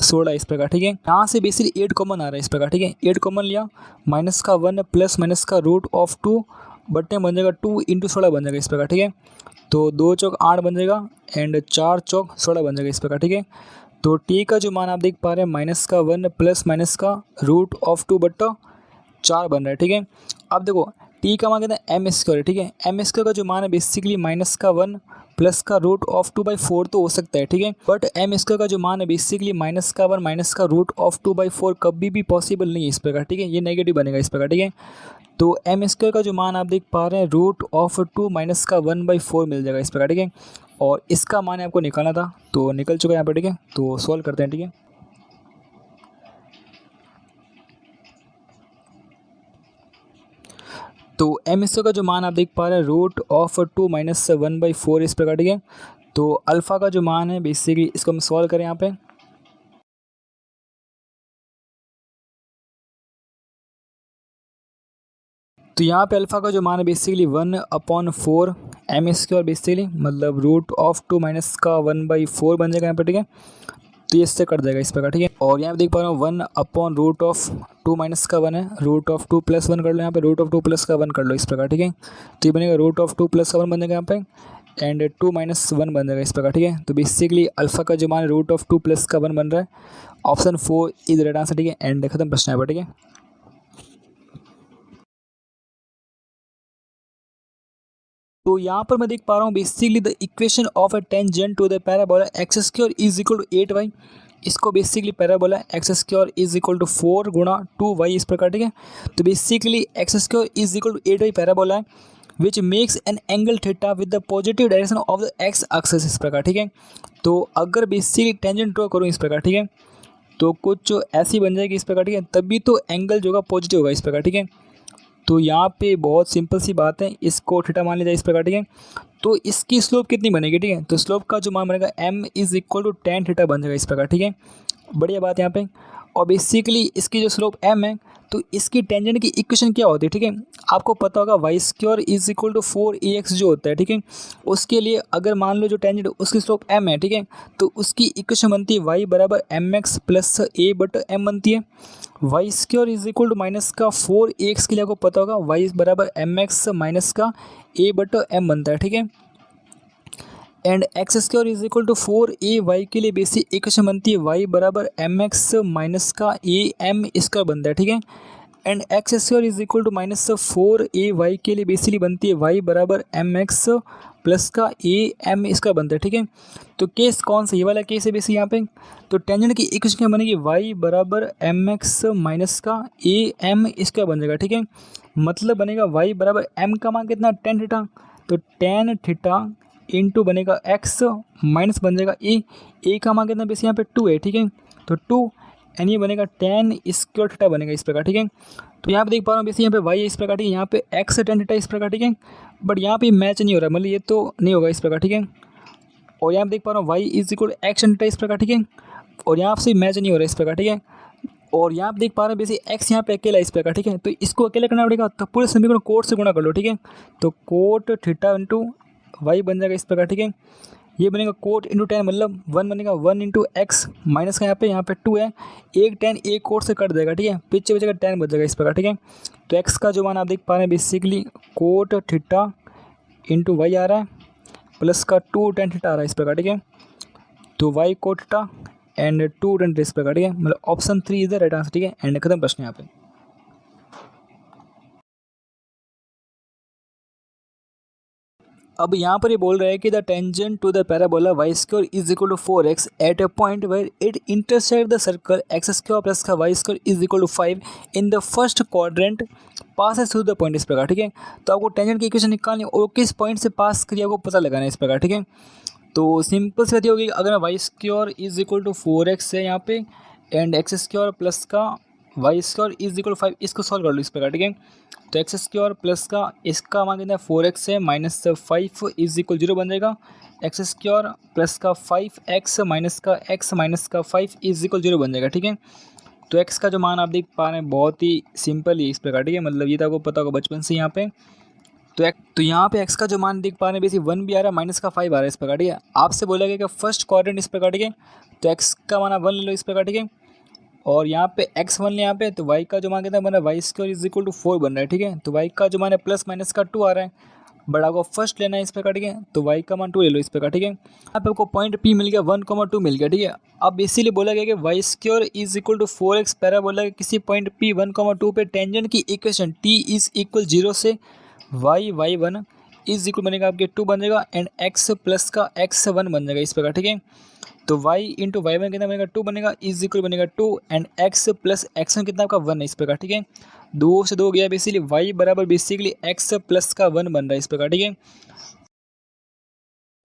16 इस प्रकार, ठीक है। यहाँ से बेसिकली 8 कॉमन आ रहा है इस प्रकार, ठीक है। 8 कॉमन लिया, माइनस का 1 प्लस माइनस का √2 बट्टे में बन जाएगा 2 इंटू 16 बन जाएगा इस प्रकार, ठीक है। तो 2 चौक 8 बन जाएगा, एंड 4 चौक 16 बन जाएगा इस प्रकार, ठीक है। तो t का जो मान आप देख पा रहे हैं माइनस का 1 प्लस माइनस का √2/4 बन रहा है, ठीक है। अब देखो t का मान कितना है m स्क्वायर, ठीक है। m स्क्वायर का जो मान है बेसिकली माइनस का 1 प्लस का √2/4 तो हो सकता है, ठीक है। बट m स्क्वायर का जो मान है बेसिकली माइनस का 1 माइनस का √2/4 कभी भी पॉसिबल नहीं है इस प्रकार, ठीक है। ये नेगेटिव बनेगा इस प्रकार, ठीक है। तो m स्क्वायर का जो मान आप देख पा रहे हैं √2 माइनस का 1/4 मिल जाएगा इस प्रकार, ठीक है। और इसका मान आपको निकालना था, तो निकल चुका है यहाँ पर, ठीक है। तो सॉल्व करते हैं, ठीक है। तो m स्क्वायर का जो मान आप देख पा रहे हैं √2 माइनस 1/4 इस प्रकार, ठीक है। तो अल्फ़ा का जो मान है बेसिकली इसको हम सॉल्व करें यहाँ पे। तो यहाँ पे अल्फ़ा का जो मान है बेसिकली 1/4 m स्क्वायर बेसिकली मतलब √2 माइनस का 1/4 बन जाएगा यहाँ पर, ठीक है। तो ये इससे कट जाएगा इस प्रकार, ठीक है। और यहाँ पे देख पा रहा हूँ 1/√2 माइनस का 1 है, √2 प्लस 1 कर लो यहाँ पे, √2 प्लस का 1 कर लो इस प्रकार, ठीक है। तो ये बनेगा √2 प्लस का 1 बन जाएगा यहाँ पे, एंड 2 माइनस 1 बन जाएगा इस प्रकार, ठीक है। तो बेसिकली अल्फ़ा का जो मान है √2 प्लस का 1 बन रहा है। ऑप्शन 4 इज राइट आंसर, ठीक है। एंड खत्म प्रश्न है, ठीक है। तो यहाँ पर मैं देख पा रहा हूँ basically the equation of a tangent to the parabola x square is equal to 8y। इसको basically parabola x square is equal to 4 गुणा 2y इस प्रकार, ठीक है। तो basically x square is equal to 8y parabola है which makes an angle theta with the positive direction of the x axis इस प्रकार, ठीक है। तो अगर बेसिकली टेंजेंट ड्रॉ करूँ इस प्रकार, ठीक है, तो कुछ ऐसी बन जाएगी इस प्रकार, ठीक है। तभी तो एंगल जो होगा पॉजिटिव होगा इस प्रकार, ठीक है। तो यहाँ पे बहुत सिंपल सी बात है, इसको थीटा मान लिया जाए इस प्रकार, ठीक है। तो इसकी स्लोप कितनी बनेगी, ठीक है। तो स्लोप का जो मान बनेगा m is equal to tan theta बन जाएगा इस प्रकार, ठीक है। बढ़िया बात है यहाँ पे। और बेसिकली इसकी जो स्लोप m है, तो इसकी टेंजेंट की इक्वेशन क्या होती है, ठीक है। आपको पता होगा y square is equal to 4ax जो होता है, ठीक है। उसके लिए अगर मान लो जो टेंजेंट उसकी स्लोप m है, ठीक है, तो उसकी इक्वेशन बनती है y बराबर mx प्लस a/m बनती है। Y square is equal to minus का 4ax के लिए आपको पता होगा y बराबर mx माइनस का a/m बनता है, ठीक है। And x square is equal to 4ay के लिए बेसिक इक्वेशन बनती है y बराबर mx माइनस का am स्क्वायर बनता है, ठीक है। And x square is equal to minus 4a y के लिए बेसिकली बनती है y बराबर एम एक्स प्लस का ए एम इसका बनता है, ठीक है। तो केस कौन सा, ये वाला केस है बेसिक यहाँ पे। तो टेंजेंट की इक्वेशन क्या बनेगी, y बराबर एम एक्स माइनस का ए एम इसका बन जाएगा, ठीक है। मतलब बनेगा y बराबर m का मान कितना, टेन थीटा, तो टेन थीटा इंटू बनेगा x माइनस बन जाएगा ए का मान कितना बेसिक यहाँ पे 2 है, ठीक है। तो 2 एन ये बनेगा टेन स्क्वायर थीटा बनेगा इस प्रकार, ठीक है। तो यहाँ पे देख पा रहा हूँ बेसिक यहाँ पे y इस प्रकार, ठीक है, यहाँ पे x टेन थीटा इस प्रकार, ठीक है। बट यहाँ पे मैच नहीं हो रहा, मतलब ये तो नहीं होगा इस प्रकार, ठीक है। और यहाँ पे देख पा रहा हूँ y is equal x tan theta इस प्रकार, ठीक है। और यहाँ से मैच नहीं हो रहा इस प्रकार, ठीक है। और यहाँ पे देख पा रहे हैं बेसिक x यहाँ पे अकेला इस प्रकार, ठीक है। तो इसको अकेला करना पड़ेगा, तो पूरे समीकरण कोट से गुणा कर लो, ठीक है। तो कोट थीटा इंटू वाई बन जाएगा इस प्रकार, ठीक है। ये बनेगा कोट इंटू टेन, मतलब 1 बनेगा 1 इंटू एक्स माइनस का यहाँ पे 2 है, एक टेन एक कोट से कट जाएगा, ठीक है। पीछे बचेगा 10 बच जाएगा इस प्रकार, ठीक है। तो एक्स का जो मान आप देख पा रहे हैं basically cot theta into y आ रहा है प्लस का 2 टेन थीटा आ रहा है इस प्रकार, ठीक है। तो y cot theta and 2 tan इस प्रकार, ठीक है। मतलब option 3 is the right answer, ठीक है। एंड खत्म प्रश्न यहाँ पे। अब यहाँ पर ये बोल रहा है कि the tangent to the parabola y square is equal to 4x at a point where it intersect the circle x square plus का y square is equal to 5 in the first quadrant pass through the point इस प्रकार, ठीक है। तो आपको tangent की equation निकालनी है और किस पॉइंट से पास करिए आपको पता लगाना है इस प्रकार, ठीक है। तो सिंपल सी बात होगी, अगर y square is equal to 4x है यहाँ पे एंड एक्स स्क्वायर प्लस का वाई स्क्वायर इज इक्वल 5, इसको सॉल्व कर लो इस प्रकार, ठीक है। तो एक्स स्क्वायर प्लस का इसका मान कितना है 4x है माइनस 5 इज इक्वल 0 बन जाएगा। एक्स स्क्वायर प्लस का 5x माइनस का 5 इज इक्वल 0 बन जाएगा, ठीक है। तो x का जो मान आप देख पा रहे हैं बहुत ही सिंपल ही इस प्रकार, ठीक है। मतलब ये तो आपको पता होगा बचपन से यहाँ पे। तो यहाँ पे x का जो मान देख पा रहे हैं बेसिक 1 भी आ रहा है माइनस का 5 आ रहा है इस प्रकार, ठीक है। आपसे बोला गया कि फर्स्ट क्वाड्रेंट इस प्रकार, ठीक है। तो x का मान आप 1 ले लो इस प्रकार, ठीक है। और यहाँ पे x1 ले यहाँ पे, तो y का जो मान कितना बन रहा है y square is equal to 4 बन रहा है, ठीक है। तो y का जो मान है प्लस माइनस का 2 आ रहा है, बट आपको फर्स्ट लेना है इस प्रकार, ठीक है। तो y का मान 2 ले लो इस प्रकार, ठीक है। यहाँ पे आपको पॉइंट P मिल गया 1,2 मिल गया, ठीक है। अब इसीलिए बोला गया कि y square is equal to 4x parabola के किसी पॉइंट P 1,2 पे टेंजेंट की इक्वेशन t इज इक्वल 0 से y1 इज इक्वल बनेगा आपके 2 बन जाएगा एंड x प्लस का x1 बन जाएगा इस प्रकार, ठीक है। तो y इंटू वाई वन कितना बनेगा 2 बनेगा इज इक्वल बनेगा 2 एंड x प्लस x1 कितना आपका 1 है इस प्रकार, ठीक है। 2 से 2 गया बेसिकली y बराबर बेसिकली x प्लस का 1 बन रहा है इस प्रकार, ठीक है।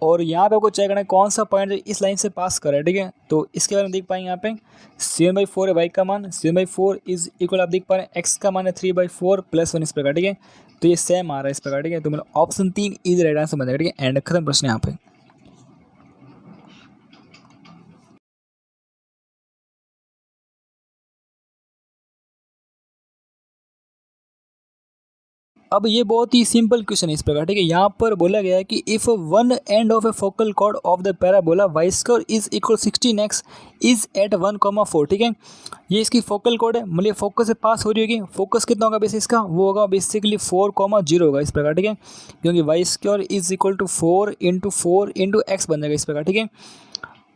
और यहाँ पे आपको चेक करना है कौन सा पॉइंट इस लाइन से पास कर रहा है, ठीक है। तो इसके बारे में देख पाएंगे यहाँ पे 7/4 है y का मान, 7/4 इज इक्वल आप देख पा रहे हैं x का मान है 3/4 प्लस 1 इस प्रकार, ठीक है। तो ये सेम आ रहा है इस प्रकार, ठीक है। तो मतलब ऑप्शन 3 इज राइट आंसर बन जाएगा, ठीक है। एंड खत्म प्रश्न यहाँ पे। अब ये बहुत ही सिंपल क्वेश्चन है इस प्रकार, ठीक है। यहाँ पर बोला गया है कि if one end of a focal chord of the parabola y square is equal 16x is at 1,4, ठीक है। ये इसकी फोकल कॉर्ड है, मतलब फोकस से पास हो रही होगी। फोकस कितना होगा बेसिक इसका, वो होगा बेसिकली 4,0 होगा इस प्रकार, ठीक है। क्योंकि y square is equal to 4 into x बन जाएगा इस प्रकार, ठीक है।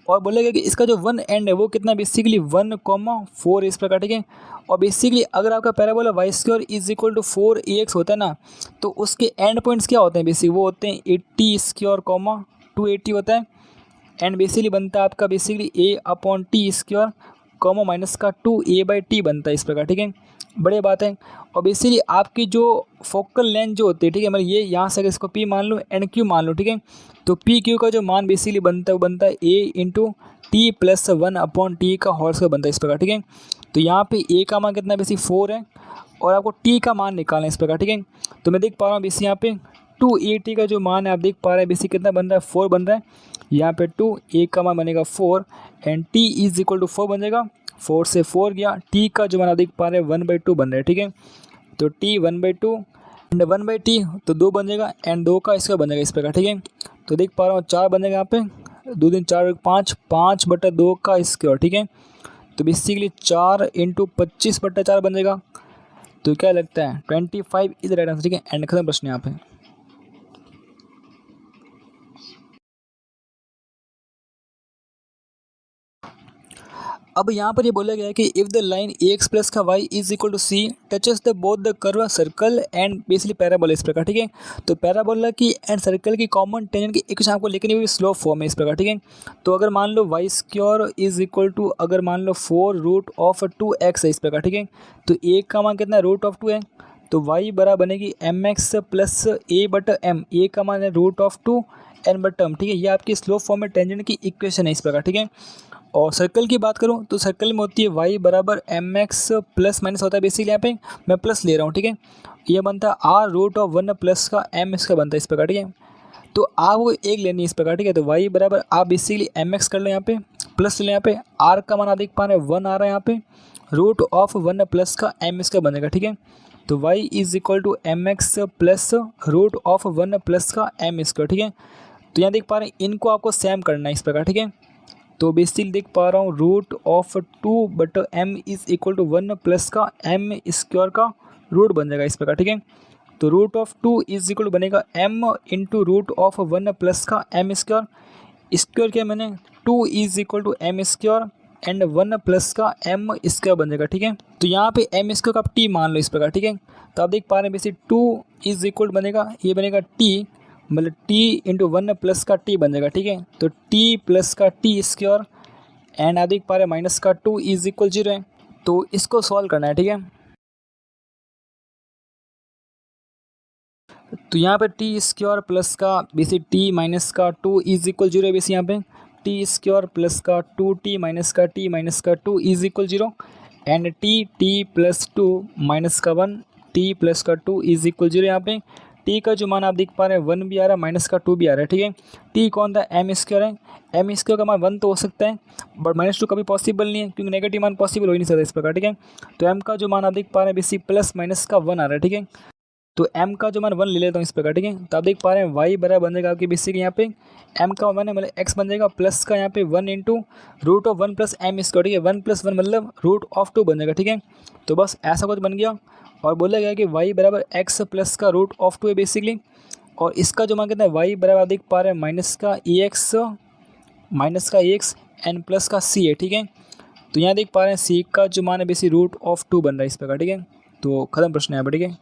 और बोलेगा कि इसका जो वन एंड है वो कितना बेसिकली 1,4 इस प्रकार, ठीक है। और बेसिकली अगर आपका parabola y square is equal to 4ax होता है ना, तो उसके एंड पॉइंट्स क्या होते हैं बेसिक, वो होते हैं 80 स्क्वायर 280 होता है। एंड बेसिकली बनता है आपका बेसिकली a/t स्क्वायर माइनस का 2a/t बनता है इस प्रकार, ठीक है। बड़ी बात है। और बेसिकली आपकी जो फोकल लेंथ जो होती है, ठीक है, मतलब ये यहाँ से अगर इसको p मान लो एंड q मान लो, ठीक है। तो पी क्यू का जो मान बेसिकली बनता है वो बनता है a into T plus 1/t का होल स्क्वायर बनता है इस प्रकार, ठीक है। तो यहाँ पे a का मान कितना बेसिक 4 है और आपको t का मान निकालना है इस प्रकार, ठीक है। तो मैं देख पा रहा हूँ बेसिक यहाँ पे 280 का जो मान है आप देख पा रहे हैं बेसिक कितना बन रहा है 4 बन रहा है। यहाँ पे 2 a का मान बनेगा 4 and t is equal to 4 बन जाएगा। 4 से 4 गया, t का जो मान आप देख पा रहे हैं 1/2 बन रहा है, ठीक है। तो t 1/2 एंड 1/t तो 2 बन जाएगा एंड 2 का इसका बन जाएगा इस प्रकार, ठीक है। तो देख पा रहा हूँ 4 बन जाएगा यहाँ पे, 2 दिन 4 5 5/2 का स्क्वायर, ठीक है। तो बेसिकली 4 इंटू 25/4 बन जाएगा। तो क्या लगता है 25 इज राइट आंसर, ठीक है। एंड खत्म प्रश्न यहाँ पे। अब यहाँ पर ये बोला गया है कि if the line A x plus का y is equal to C touches the both the curve circle and basically parabola इस प्रकार, ठीक है। तो पैराबोला की एंड सर्कल की कॉमन टेंजेंट की इक्वेशन आपको लिखनी हुई स्लोप फॉर्म में इस प्रकार, ठीक है। तो अगर मान लो y square is equal to अगर मान लो 4 रूट ऑफ 2x है इस प्रकार, ठीक है। तो ए का मान कितना रूट ऑफ 2 है, तो वाई बराबर बनेगी एम एक्स प्लस ए बटा एम, ए का मान है रूट ऑफ 2 एन बटा एम, ठीक है। ये आपकी स्लोप फॉर्म में टेंजेंट की इक्वेशन है इस प्रकार, ठीक है। और सर्कल की बात करूँ तो सर्कल में होती है वाई बराबर एम एक्स प्लस माइनस होता है, बेसिकली यहाँ पे मैं प्लस ले रहा हूँ, ठीक है। ये बनता है आर रूट ऑफ 1 प्लस का एम इसका बनता है इस प्रकार, ठीक है। तो आपको एक लेनी है इस प्रकार, ठीक है। तो वाई बराबर आप बेसिकली एम एक्स कर लो यहाँ पे, प्लस ले लो यहाँ पे आर का मान आप देख पा रहे हैं 1 आ रहा है यहाँ पे, रूट ऑफ 1 प्लस का एम इसका बनेगा, ठीक है। तो y is equal to m x plus root of 1 plus का एम स्क्वायर, ठीक है। तो यहाँ देख पा रहे हैं इनको आपको सेम करना है इस प्रकार, ठीक है। तो बेसिकली देख पा रहा हूँ root of 2 but M is equal to 1 plus का एम स्क्वायर का रूट बन जाएगा इस प्रकार, ठीक है। तो root of 2 is equal to बनेगा M into root of 1 plus का एम स्क्वायर, स्क्वायर किया मैंने 2 is equal to M square and 1 plus का एम स्क्वायर बन जाएगा, ठीक है। तो यहाँ पे एम स्क्वायर का आप टी मान लो इस प्रकार, ठीक है। तो आप देख पा रहे हैं बेसिक 2 इज इक्वल बनेगा, ये बनेगा टी मतलब टी इंटू 1 प्लस का टी बन जाएगा, ठीक है। तो टी प्लस का टी स्क्वायर एंड आप देख पा रहे हैं माइनस का 2 इज इक्वल 0 है। तो इसको सॉल्व करना है, ठीक है। तो यहाँ पे टी स्क्वायर प्लस का बेसिक टी माइनस का 2 इज इक्वल 0 है, बेसिक यहाँ पे टी स्क्वायर प्लस का 2t माइनस का 2 is equal 0 and T plus 2 minus का 1 टी प्लस का 2 इज इक्वल 0। यहाँ पे टी का जो मान आप देख पा रहे हैं 1 भी आ रहा है माइनस का 2 भी आ रहा है, ठीक है। टी कौन था एम स्क्वायर है, एम स्क्वायर का मान 1 तो हो सकता है बट -2 कभी पॉसिबल नहीं है क्योंकि नेगेटिव मान पॉसिबल हो ही नहीं सकता इस प्रकार, ठीक है। तो एम का जो मान आप देख पा रहे हैं बेसिक प्लस माइनस का 1 आ रहा है, ठीक है। तो m का जो मान 1 ले लेता हूँ इस प्रकार, ठीक है। तो आप देख पा रहे हैं y बराबर बन जाएगा आपकी बेसिक यहाँ पे m का 1 है मतलब x बन जाएगा प्लस का यहाँ पे 1 into root of 1 plus m square, ठीक है। 1 + 1 मतलब रूट ऑफ 2 बन जाएगा, ठीक है। तो बस ऐसा कुछ बन गया और बोला गया कि y बराबर x प्लस का रूट ऑफ 2 है बेसिकली, और इसका जो मान कितना है y बराबर आप देख पा रहे हैं माइनस का एक्स एन प्लस का c है, ठीक है। तो यहाँ देख पा रहे हैं c का जो मान है बेसिक रूट ऑफ 2 बन रहा है इस प्रकार, ठीक है। तो खत्म प्रश्न यहाँ पर, ठीक है।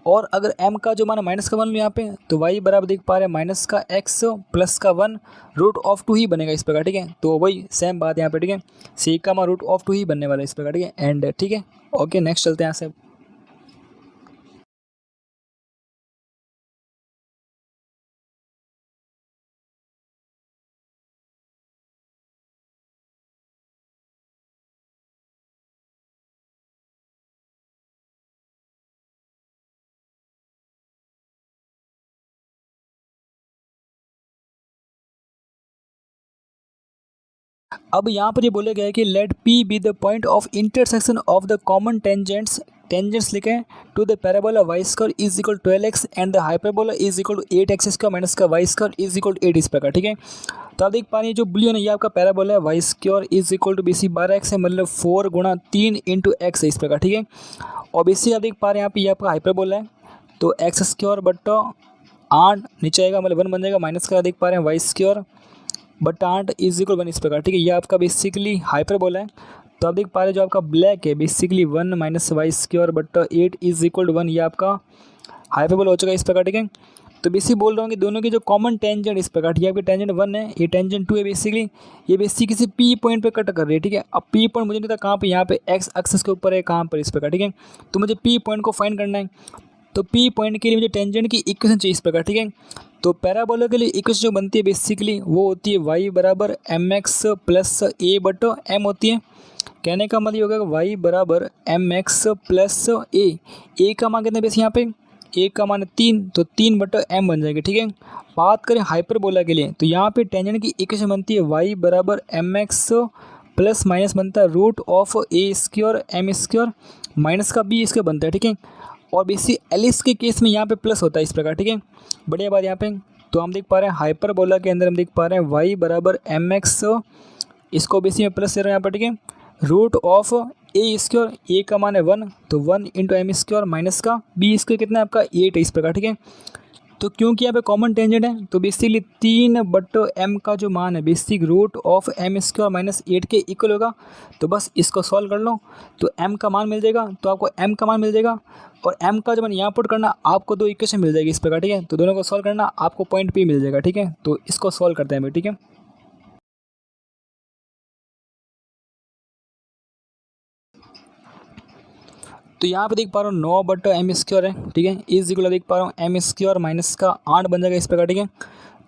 और अगर m का जो मान माइनस का 1 लो यहाँ पे तो y बराबर देख पा रहे हैं माइनस का x प्लस का 1 रूट ऑफ 2 ही बनेगा इस प्रकार, ठीक है। तो वही सेम बात यहाँ पे, ठीक है। c का मान रूट ऑफ 2 ही बनने वाला है इस प्रकार, ठीक है। एंड ठीक है, ओके नेक्स्ट चलते हैं यहाँ से। अब यहाँ पर ये बोला गया है कि let P be the point of intersection of the common tangents लिखे to the parabola y square is equal 12x and the hyperbola is equal to 8x square minus का y square is equal to 8 इस प्रकार, ठीक है। तो आप देख पा रहे हैं जो ब्लू है ये आपका पैराबोला है, y square is equal to बेसी 12x है मतलब 4 गुणा 3 इंटू x है इस प्रकार, ठीक है। और बेसी आप देख पा रहे हैं यहाँ पे ये आपका हाइपरबोला है तो एक्स स्क्वायर बट्टा 8 नीचे आएगा मतलब 1 बन जाएगा माइनस का देख पा रहे हैं y square but 8 is equal 1 इस प्रकार, ठीक है। ये आपका बेसिकली हाइपरबोला है। तो आप देख पा रहे हैं जो आपका ब्लैक है basically 1 minus y square but 8 is equal 1, ये आपका हाइपरबोला हो चुका है इस प्रकार, ठीक है। तो बेसिक बोल रहा हूँ कि दोनों की जो कॉमन टेंजेंट इस प्रकार, ये आपकी टेंजेंट 1 है, ये टेंजेंट 2 है बेसिकली, ये बेसिक किसी पी पॉइंट पे कट कर रही है, ठीक है। अब पी पॉइंट मुझे नहीं पता कहाँ पे, यहाँ पे एक्स एक्सिस के ऊपर है कहाँ पर इस प्रकार, ठीक है। तो मुझे पी पॉइंट को फाइंड करना है, तो पी पॉइंट के लिए मुझे टेंजेंट की इक्वेशन चाहिए इस प्रकार, ठीक है। तो पैराबोला के लिए इक्वेशन जो बनती है बेसिकली वो होती है y बराबर एम एक्स प्लस ए बटो एम होती है। कहने का मतलब होगा y बराबर एम एक्स प्लस ए का मान कितना बेस यहाँ पे ए का मान 3 तो 3 बटो एम बन जाएगी, ठीक है। बात करें हाइपरबोला के लिए तो यहाँ पे टेंजेंट की इक्वेशन बनती है y बराबर एम एक्स प्लस माइनस बनता है root of a square m square minus का बी इसका बनता है, ठीक है। और बेसिक एलिस के केस में यहाँ पे प्लस होता है इस प्रकार, ठीक है। बढ़िया बात यहाँ पे। तो हम देख पा रहे हैं हाइपरबोला के अंदर हम देख पा रहे हैं y बराबर एम एक्स, इसको बेसिक में प्लस ले रहे हैं यहाँ पर, ठीक है। रूट ऑफ ए स्क्वायर, ए का मान है 1 तो 1 इंटू एम स्क्वायर माइनस का बी स्क्वायर कितना है आपका 8 है इस प्रकार, ठीक है। तो क्योंकि यहाँ पे कॉमन टेंजेंट है तो बेसिकली 3/m का जो मान है basic root of m² minus 8 के इक्वल होगा। तो बस इसको सॉल्व कर लो तो m का मान मिल जाएगा, तो आपको m का मान मिल जाएगा और m का जो मान यहाँ पुट करना आपको दो इक्वेशन मिल जाएगी इस प्रकार, ठीक है। तो दोनों को सॉल्व करना आपको पॉइंट P मिल जाएगा, ठीक है। तो इसको सॉल्व करते हैं भाई, ठीक है। तो यहाँ पे देख पा रहा हूँ 9/m² है, ठीक है। इज इक्वल देख पा रहा हूँ m² माइनस का 8 बन जाएगा इस प्रकार, ठीक है।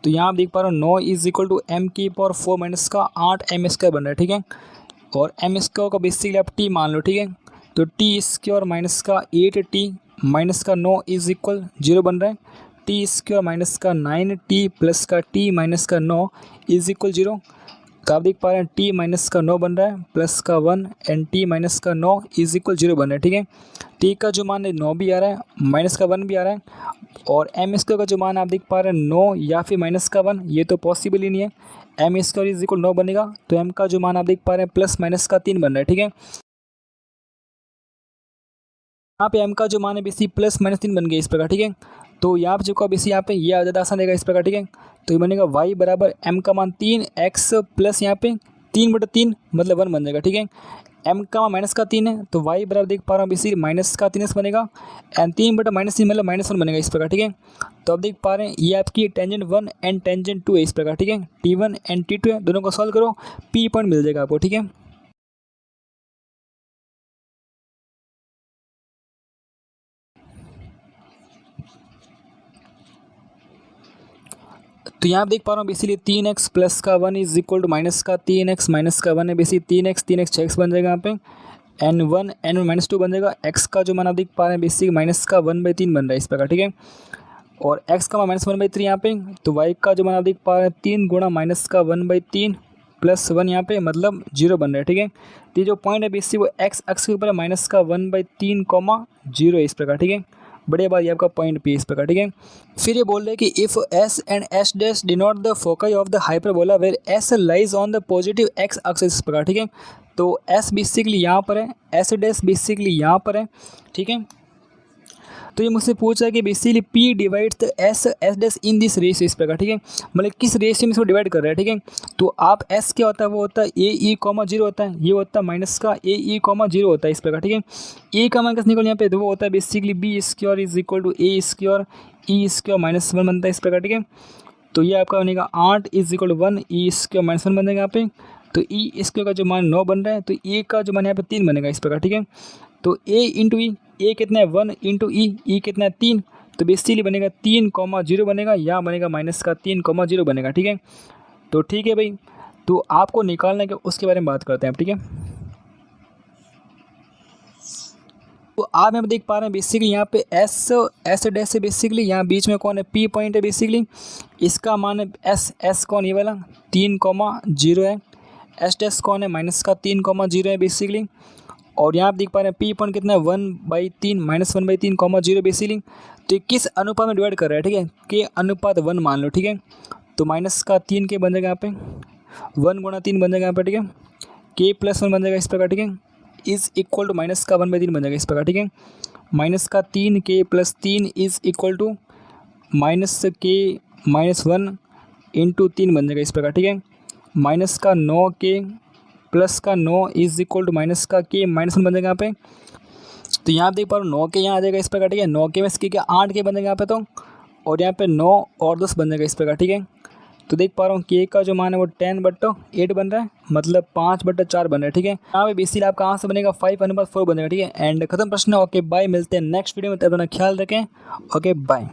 तो यहाँ पे देख पा रहा हूँ 9 is equal to m⁴ minus का 8m² बन रहा है, ठीक है। और m² का बेसिकली आप t मान लो, ठीक है। तो t² माइनस का 8t माइनस का 9 इज इक्वल 0 बन रहा है। t² माइनस का 9t प्लस का t माइनस का 9 इज इक्वल 0। तो आप देख पा रहे हैं t माइनस का 9 बन रहा है प्लस का 1 एंड t माइनस का 9 इज इक्वल 0 बन रहा है, ठीक है। t का जो मान है 9 भी आ रहा है, माइनस का 1 भी आ रहा है और m² का जो मान आप देख पा रहे हैं 9 या फिर माइनस का 1, ये तो पॉसिबल ही नहीं है। m² इज इक्वल 9 बनेगा तो m का जो मान आप देख पा रहे हैं प्लस माइनस का 3 बन रहा है, ठीक है। यहाँ पे m का जो मान है बेसी प्लस माइनस 3 बन गया इस प्रकार, ठीक है। तो यहाँ पे जो बेसी यहाँ पे ये ज़्यादा आसान रहेगा इस प्रकार, ठीक है। तो ये बनेगा y बराबर m का मान 3x प्लस यहाँ पे 3/3 मतलब 1 बन जाएगा, ठीक है। m का मान माइनस का 3 है तो y बराबर देख पा रहा हूँ बेसी माइनस का 3x बनेगा एंड 3/-3 मतलब -1 बनेगा इस प्रकार, ठीक है। तो आप देख पा रहे हैं ये आपकी टेंजेंट 1 एंड टेंजेंट 2 है इस प्रकार, ठीक है। t1 एंड t2 है, दोनों को सॉल्व करो p पॉइंट मिल जाएगा आपको, ठीक है। तो यहाँ देख पा रहा हूँ बेसिकली 3x प्लस का 1 इज इक्वल टू माइनस का 3x माइनस का 1 है, बेसिकली 3x 6x बन जाएगा यहाँ पे एन 1 एन -2 बन जाएगा। x का जो मान आप देख पा रहे हैं बेसिक माइनस का 1/3 बन रहा है इस प्रकार, ठीक है। और x का मान -1/3 यहाँ पे, तो y का जो मान आप देख पा रहे हैं 3 गुणा माइनस का 1/3 प्लस 1 यहाँ पे मतलब 0 बन रहा है, ठीक है। तो ये जो पॉइंट है बेसिक वो x अक्ष के ऊपर माइनस का 1/3 0 इस प्रकार, ठीक है। बढ़िया बात, ये आपका पॉइंट P इस प्रकार, ठीक है। फिर ये बोल रहे हैं कि if s and s dash denote the foci of the hyperbola where s lies on the positive x axis इस प्रकार, ठीक है। तो s बेसिकली यहाँ पर है, s डैश बेसिकली यहाँ पर है, ठीक है। तो ये मुझसे पूछ रहा है कि basically P divides the s dash in this ratio इस प्रकार, ठीक है। मतलब किस रेशियो में इसको डिवाइड कर रहा है, ठीक है। तो आप s क्या होता है, वो होता है ae,0 होता है, ये होता है माइनस का ae,0 होता है इस प्रकार, ठीक है। a का मान कैसे निकल यहाँ पे, तो वो होता है basically b² is equal to a² e² -1 बनता है इस प्रकार, ठीक है। तो ये आपका बनेगा 8 इज इक्वल टू 1 e² -1 बन जाएगा यहाँ पे। तो e² का जो मान 9 बन रहा है तो a का जो मान यहाँ पे 3 बनेगा इस प्रकार, ठीक है। तो a इंटू ई, a कितना है 1 इंटू ई कितना है 3, तो बेसिकली बनेगा 3,0 बनेगा, या बनेगा माइनस का 3,0 बनेगा, ठीक है। तो ठीक है भाई, तो आपको निकालना है कि उसके बारे में बात करते हैं, ठीक है। तो आप यहाँ पे देख पा रहे हैं बेसिकली यहाँ पे एस डैश से बेसिकली यहाँ बीच में कौन है, P पॉइंट है बेसिकली, इसका मान है एस कौन, ये वाला 3,0 है। एस डैश कौन है, माइनस का 3,0 है बेसिकली। और यहाँ आप देख पा रहे हैं P पॉइंट कितना है 1/3 -1/3 0 बेसिकली। तो ये किस अनुपात में डिवाइड कर रहा है, ठीक है, कि अनुपात 1 मान लो, ठीक है। तो माइनस का 3 के बन जाएगा यहाँ पे, 1 गुणा 3 बन जाएगा यहाँ पे, ठीक है। K + 1 बन जाएगा इस प्रकार, ठीक है। इज इक्वल टू माइनस का 1/3 बन जाएगा इस प्रकार, ठीक है। माइनस का 3K + 3 is equal to minus K -1 into 3 बन जाएगा इस प्रकार, ठीक है। माइनस का 9K प्लस का 9 इज इक्वल टू माइनस का K -1 बन जाएगा यहाँ पे। तो यहाँ देख पा रहे हो 9K यहाँ आ जाएगा इस प्रकार, ठीक है। 9K में इसके क्या 8K बन जाएगा यहाँ पे, तो और यहाँ पे 9 और 10 बन जाएगा इस प्रकार, ठीक है। तो देख पा रहा हूँ K का जो मान है वो 10/8 बन रहा है, मतलब 5/4 बन रहा है, ठीक है। यहाँ पे बेसिकली आपका कहाँ से बनेगा 5:4 बनेगा, ठीक है। एंड खत्म प्रश्न। ओके बाय, मिलते हैं नेक्स्ट वीडियो में, तब अपना ख्याल रखें। Okay bye.